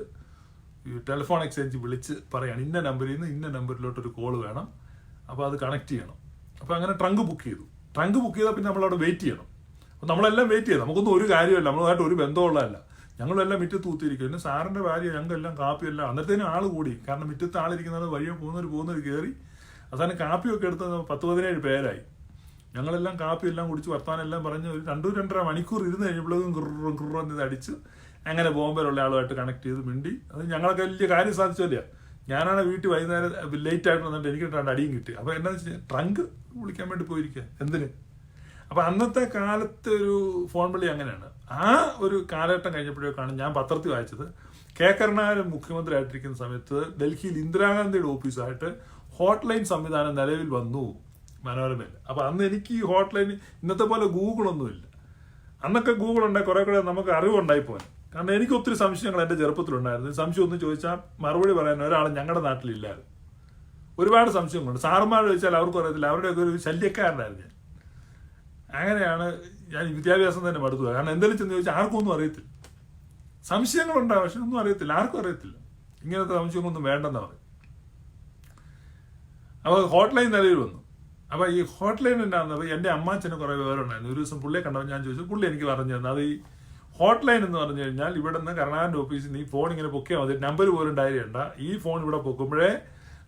ഈ ടെലിഫോൺ എക്സ്ചേഞ്ച് വിളിച്ച് പറയാണ് ഇന്ന നമ്പറിൽ നിന്ന് ഇന്ന നമ്പറിലോട്ടൊരു കോൾ വേണം, അപ്പോൾ അത് കണക്ട് ചെയ്യണം. അപ്പോൾ അങ്ങനെ ട്രങ്ക് ബുക്ക് ചെയ്തു. ട്രങ്ക് ബുക്ക് ചെയ്താൽ പിന്നെ നമ്മളവിടെ വെയിറ്റ് ചെയ്യണം. അപ്പോൾ നമ്മളെല്ലാം വെയിറ്റ് ചെയ്തു. നമുക്കൊന്നും ഒരു കാര്യമല്ല, നമ്മളുമായിട്ട് ഒരു ബന്ധമുള്ളതല്ല. ഞങ്ങളെല്ലാം മുറ്റത്ത് തൂത്തിരിക്കും. പിന്നെ സാറിൻ്റെ ഭാര്യ ഞങ്ങളെല്ലാം കാപ്പിയെല്ലാം അന്നത്തേനും ആൾ കൂടി. കാരണം മുറ്റത്ത് ആളിരിക്കുന്നത് വഴിയെ പോകുന്നവർ കയറി അവസാനം കാപ്പിയൊക്കെ എടുത്തത് 10-17 പേരായി. ഞങ്ങളെല്ലാം കാപ്പിയെല്ലാം കുടിച്ച് വർത്താനെല്ലാം പറഞ്ഞ് ഒരു 2-2.5 മണിക്കൂർ ഇരുന്ന് കഴിഞ്ഞപ്പോഴേക്കും കുറുറെന്ന് അടിച്ച് അങ്ങനെ ബോംബെയിലുള്ള ആളുമായിട്ട് കണക്ട് ചെയ്ത് മിണ്ടി. അത് ഞങ്ങളൊക്കെ വലിയ കാര്യം സാധിച്ചില്ല. ഞാനാണ് വീട്ടിൽ വൈകുന്നേരം ലേറ്റായിട്ട് വന്നിട്ട് എനിക്ക് 2 അടിയും കിട്ടി. അപ്പോൾ എന്താണെന്ന് വെച്ചാൽ ട്രങ്ക് വിളിക്കാൻ വേണ്ടി പോയിരിക്കുക. എന്തിന്? അപ്പം അന്നത്തെ കാലത്തെ ഒരു ഫോൺ വിളി അങ്ങനെയാണ്. ആ ഒരു കാലഘട്ടം കഴിഞ്ഞപ്പോഴേക്കാണ് ഞാൻ പത്രത്തിൽ വായിച്ചത്, കരുണാകരൻ മുഖ്യമന്ത്രി ആയിട്ടിരിക്കുന്ന സമയത്ത് ഡൽഹിയിൽ ഇന്ദിരാഗാന്ധിയുടെ ഓഫീസായിട്ട് ഹോട്ട് ലൈൻ സംവിധാനം നിലവിൽ വന്നു മനോരമയിൽ. അപ്പം അന്ന് എനിക്ക് ഈ ഹോട്ട് ലൈൻ ഇന്നത്തെ പോലെ ഗൂഗിളൊന്നുമില്ല. അന്നൊക്കെ ഗൂഗിൾ ഉണ്ടായി കുറെ കൂടെ നമുക്ക് അറിവുണ്ടായി പോകാൻ. കാരണം എനിക്ക് ഒത്തിരി സംശയങ്ങൾ എൻ്റെ ചെറുപ്പത്തിലുണ്ടായിരുന്നു. സംശയം ഒന്നും ചോദിച്ചാൽ മറുപടി പറയാൻ ഒരാൾ ഞങ്ങളുടെ നാട്ടിലില്ലായിരുന്നു. ഒരുപാട് സംശയങ്ങളുണ്ട്. സാറുമാർ ചോദിച്ചാൽ അവർക്ക് അറിയത്തില്ല. അവരുടെയൊക്കെ ഒരു ശല്യക്കാരനായിരുന്നു ഞാൻ. അങ്ങനെയാണ് ഞാൻ വിദ്യാഭ്യാസം തന്നെ മടുത്തു. കാരണം എന്തെങ്കിലും ചെന്ന് ചോദിച്ചാൽ ആർക്കും ഒന്നും അറിയത്തില്ല. സംശയങ്ങളുണ്ടാവും, പക്ഷെ ഒന്നും അറിയത്തില്ല, ആർക്കും അറിയത്തില്ല. ഇങ്ങനത്തെ സംശയങ്ങളൊന്നും വേണ്ടെന്നാണ് പറയും. അപ്പോൾ ഹോട്ട് ലൈൻ നിലവിൽ വന്നു. അപ്പോൾ ഈ ഹോട്ട് ലൈൻ ഉണ്ടാകുന്നത് എൻ്റെ അമ്മാച്ചന് കുറേ വിവരമുണ്ടായിരുന്നു. ഒരു ദിവസം പുള്ളിയെ കണ്ടപ്പോൾ ഞാൻ ചോദിച്ചു, പുള്ളി എനിക്ക് പറഞ്ഞു തന്നു. അത് ഈ ഹോട്ട് ലൈൻ എന്ന് പറഞ്ഞു കഴിഞ്ഞാൽ ഇവിടെ നിന്ന് കരുണാകരൻ്റെ ഓഫീസിൽ നിന്ന് ഈ ഫോൺ ഇങ്ങനെ പൊക്കിയാൽ മതി, നമ്പർ പോലും ഡയറി ഉണ്ട്. ഈ ഫോൺ ഇവിടെ പൊക്കുമ്പോഴേ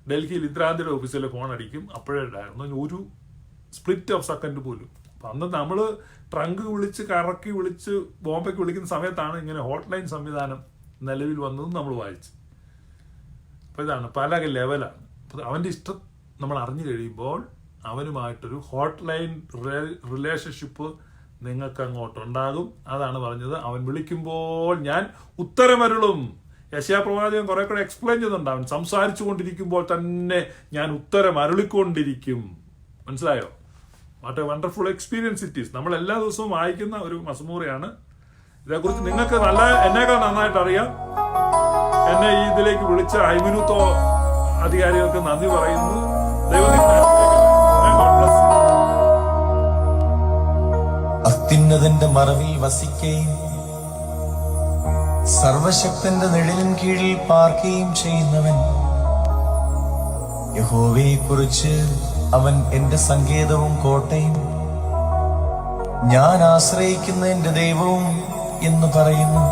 ഡൽഹിയിൽ ഇന്ദിരാഗാന്ധിയുടെ ഓഫീസിലെ ഫോൺ അടിക്കും. അപ്പോഴേ ഉണ്ടായിരുന്നു, ഒരു സ്പ്ലിറ്റ് ഓഫ് സെക്കൻഡ് പോലും. അപ്പം അന്ന് നമ്മൾ ട്രങ്ക് വിളിച്ച് കറക്കി വിളിച്ച് ബോംബെക്ക് വിളിക്കുന്ന സമയത്താണ് ഇങ്ങനെ ഹോട്ട് ലൈൻ സംവിധാനം നിലവിൽ വന്നതും നമ്മൾ വായിച്ചു. അപ്പോൾ ഇതാണ് പല ലെവലാണ്. അപ്പോൾ അവൻ്റെ ഇഷ്ടം നമ്മൾ അറിഞ്ഞു കഴിയുമ്പോൾ അവനുമായിട്ടൊരു ഹോട്ട് ലൈൻ റിലേഷൻഷിപ്പ് നിങ്ങൾക്ക് അങ്ങോട്ടുണ്ടാകും. അതാണ് പറഞ്ഞത്, അവൻ വിളിക്കുമ്പോൾ ഞാൻ ഉത്തരമരുളും. യശയാപ്രവാചകൻ കുറെ കൂടെ എക്സ്പ്ലെയിൻ ചെയ്യുന്നുണ്ട്. അവൻ സംസാരിച്ചു കൊണ്ടിരിക്കുമ്പോൾ തന്നെ ഞാൻ ഉത്തരം അരുളിക്കൊണ്ടിരിക്കും. മനസ്സിലായോ? What A wonderful experience it is. നമ്മൾ എല്ലാ ദിവസവും വായിക്കുന്ന ഒരു മസമൂറയാണ്. ഇതേക്കുറിച്ച് നിങ്ങൾക്ക് എന്നേക്കാൾ നന്നായിട്ട് അറിയാം. എന്നെ ഈ ഇതിലേക്ക് വിളിച്ച ഐമിനുത്തോ അധികാരികൾക്ക് നന്ദി പറയുന്നു. അത്യുന്നതന്റെ മറവിൽ വസിക്കുകയും സർവശക്തന്റെ നിഴലിൻ കീഴിൽ പാർക്കുകയും ചെയ്യുന്നവൻ യഹോവയെ കുറിച്ച് അവൻ എന്റെ സങ്കേതവും കോട്ടയും ഞാൻ ആശ്രയിക്കുന്ന എന്റെ ദൈവവും എന്ന് പറയുന്നു.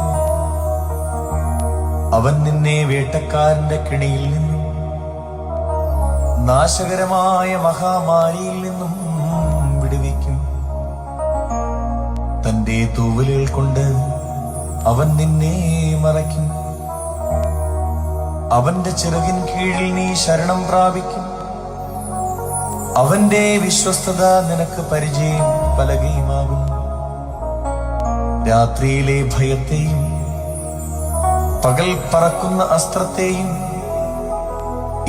അവൻ നിന്നെ വേട്ടക്കാരന്റെ കെണിയിൽ നിന്നും നാശകരമായ മഹാമാരിയിൽ നിന്നും വിടുവിക്കും. തന്റെ തൂവലുകൾ കൊണ്ട് അവൻ നിന്നെ മറയ്ക്കും. അവന്റെ ചിറകിൻ കീഴിൽ നീ ശരണം പ്രാപിക്കും. അവന്റെ വിശ്വസ്തത നിനക്ക് പരിചയം പലകയുമാകും. രാത്രിയിലെ ഭയത്തെയും പകൽ പറക്കുന്ന അസ്ത്രത്തെയും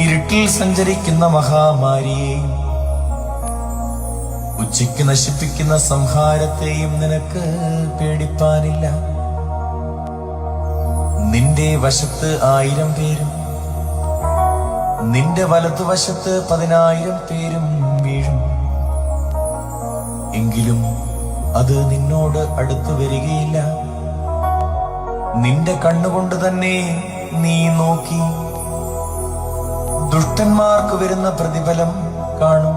ഇരുട്ടിൽ സഞ്ചരിക്കുന്ന മഹാമാരിയെയും ഉച്ചയ്ക്ക് നശിപ്പിക്കുന്ന സംഹാരത്തെയും നിനക്ക് പേടിപ്പാനില്ല. നിന്റെ വശത്ത് 1000 പേരും നിന്റെ വലതുവശത്ത് 10,000 പേരും വീഴും, എങ്കിലും അത് നിന്നോട് അടുത്തു വരികയില്ല. നിന്റെ കണ്ണുകൊണ്ട് തന്നെ നീ നോക്കി ദുഷ്ടന്മാർക്ക് വരുന്ന പ്രതിഫലം കാണും.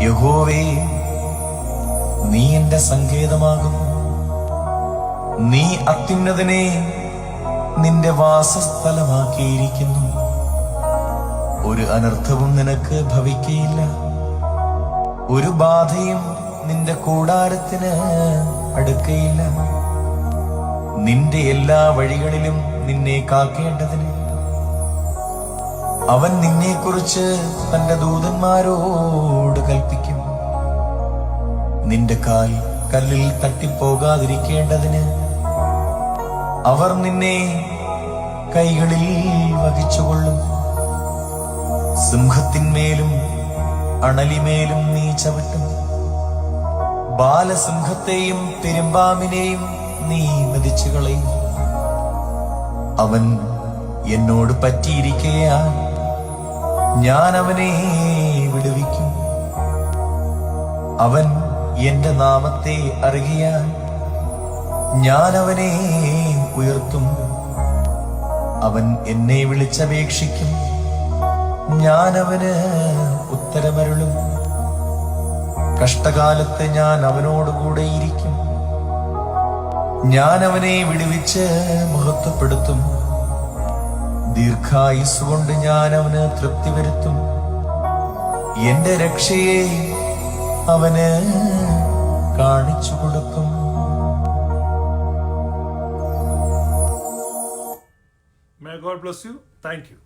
യഹോവേ, നീ എന്റെ സങ്കേതമാകുന്നു. നീ അത്യുന്നതനെ നിന്റെ വാസസ്ഥലമാക്കിയിരിക്കുന്നു. ഒരു അനർത്ഥവും നിനക്ക് ഭവിക്കയില്ല. ഒരു ബാധയും നിന്റെ കൂടാരത്തിന് അടുക്കയില്ല. നിന്റെ എല്ലാ വഴികളിലും നിന്നെ കാക്കേണ്ടതിന് അവൻ നിന്നെക്കുറിച്ച് തന്റെ ദൂതന്മാരോട് കൽപ്പിക്കും. നിന്റെ കാൽ കല്ലിൽ തട്ടിപ്പോകാതിരിക്കേണ്ടതിന് അവർ നിന്നെ കൈകളിൽ വഹിച്ചുകൊള്ളും. സിംഹത്തിന്മേലും അണലിമേലും നീ ചവിട്ടും. ബാലസിംഹത്തെയും പെരുമ്പാമ്പിനെയും നീ മെതിച്ചു കളയും. അവൻ എന്നോട് പറ്റിയിരിക്കയാൽ ഞാൻ അവനെ വിടുവിക്കും. അവൻ എന്റെ നാമത്തെ അറിയാൻ ഞാൻ അവനെ ഉയർത്തും. അവൻ എന്നെ വിളിച്ചപേക്ഷിക്കും, ഞാൻ അവന് ഉത്തരമരുളും. കഷ്ടകാലത്ത് ഞാൻ അവനോടുകൂടെ ഇരിക്കും. ഞാൻ അവനെ വിടുവിച്ച് മഹത്വപ്പെടുത്തും. ദീർഘായുസ്സുകൊണ്ട് ഞാൻ അവന് തൃപ്തി വരുത്തും. എന്റെ രക്ഷയെ അവന് കാണിച്ചു കൊടുക്കും. May God bless you. Thank you.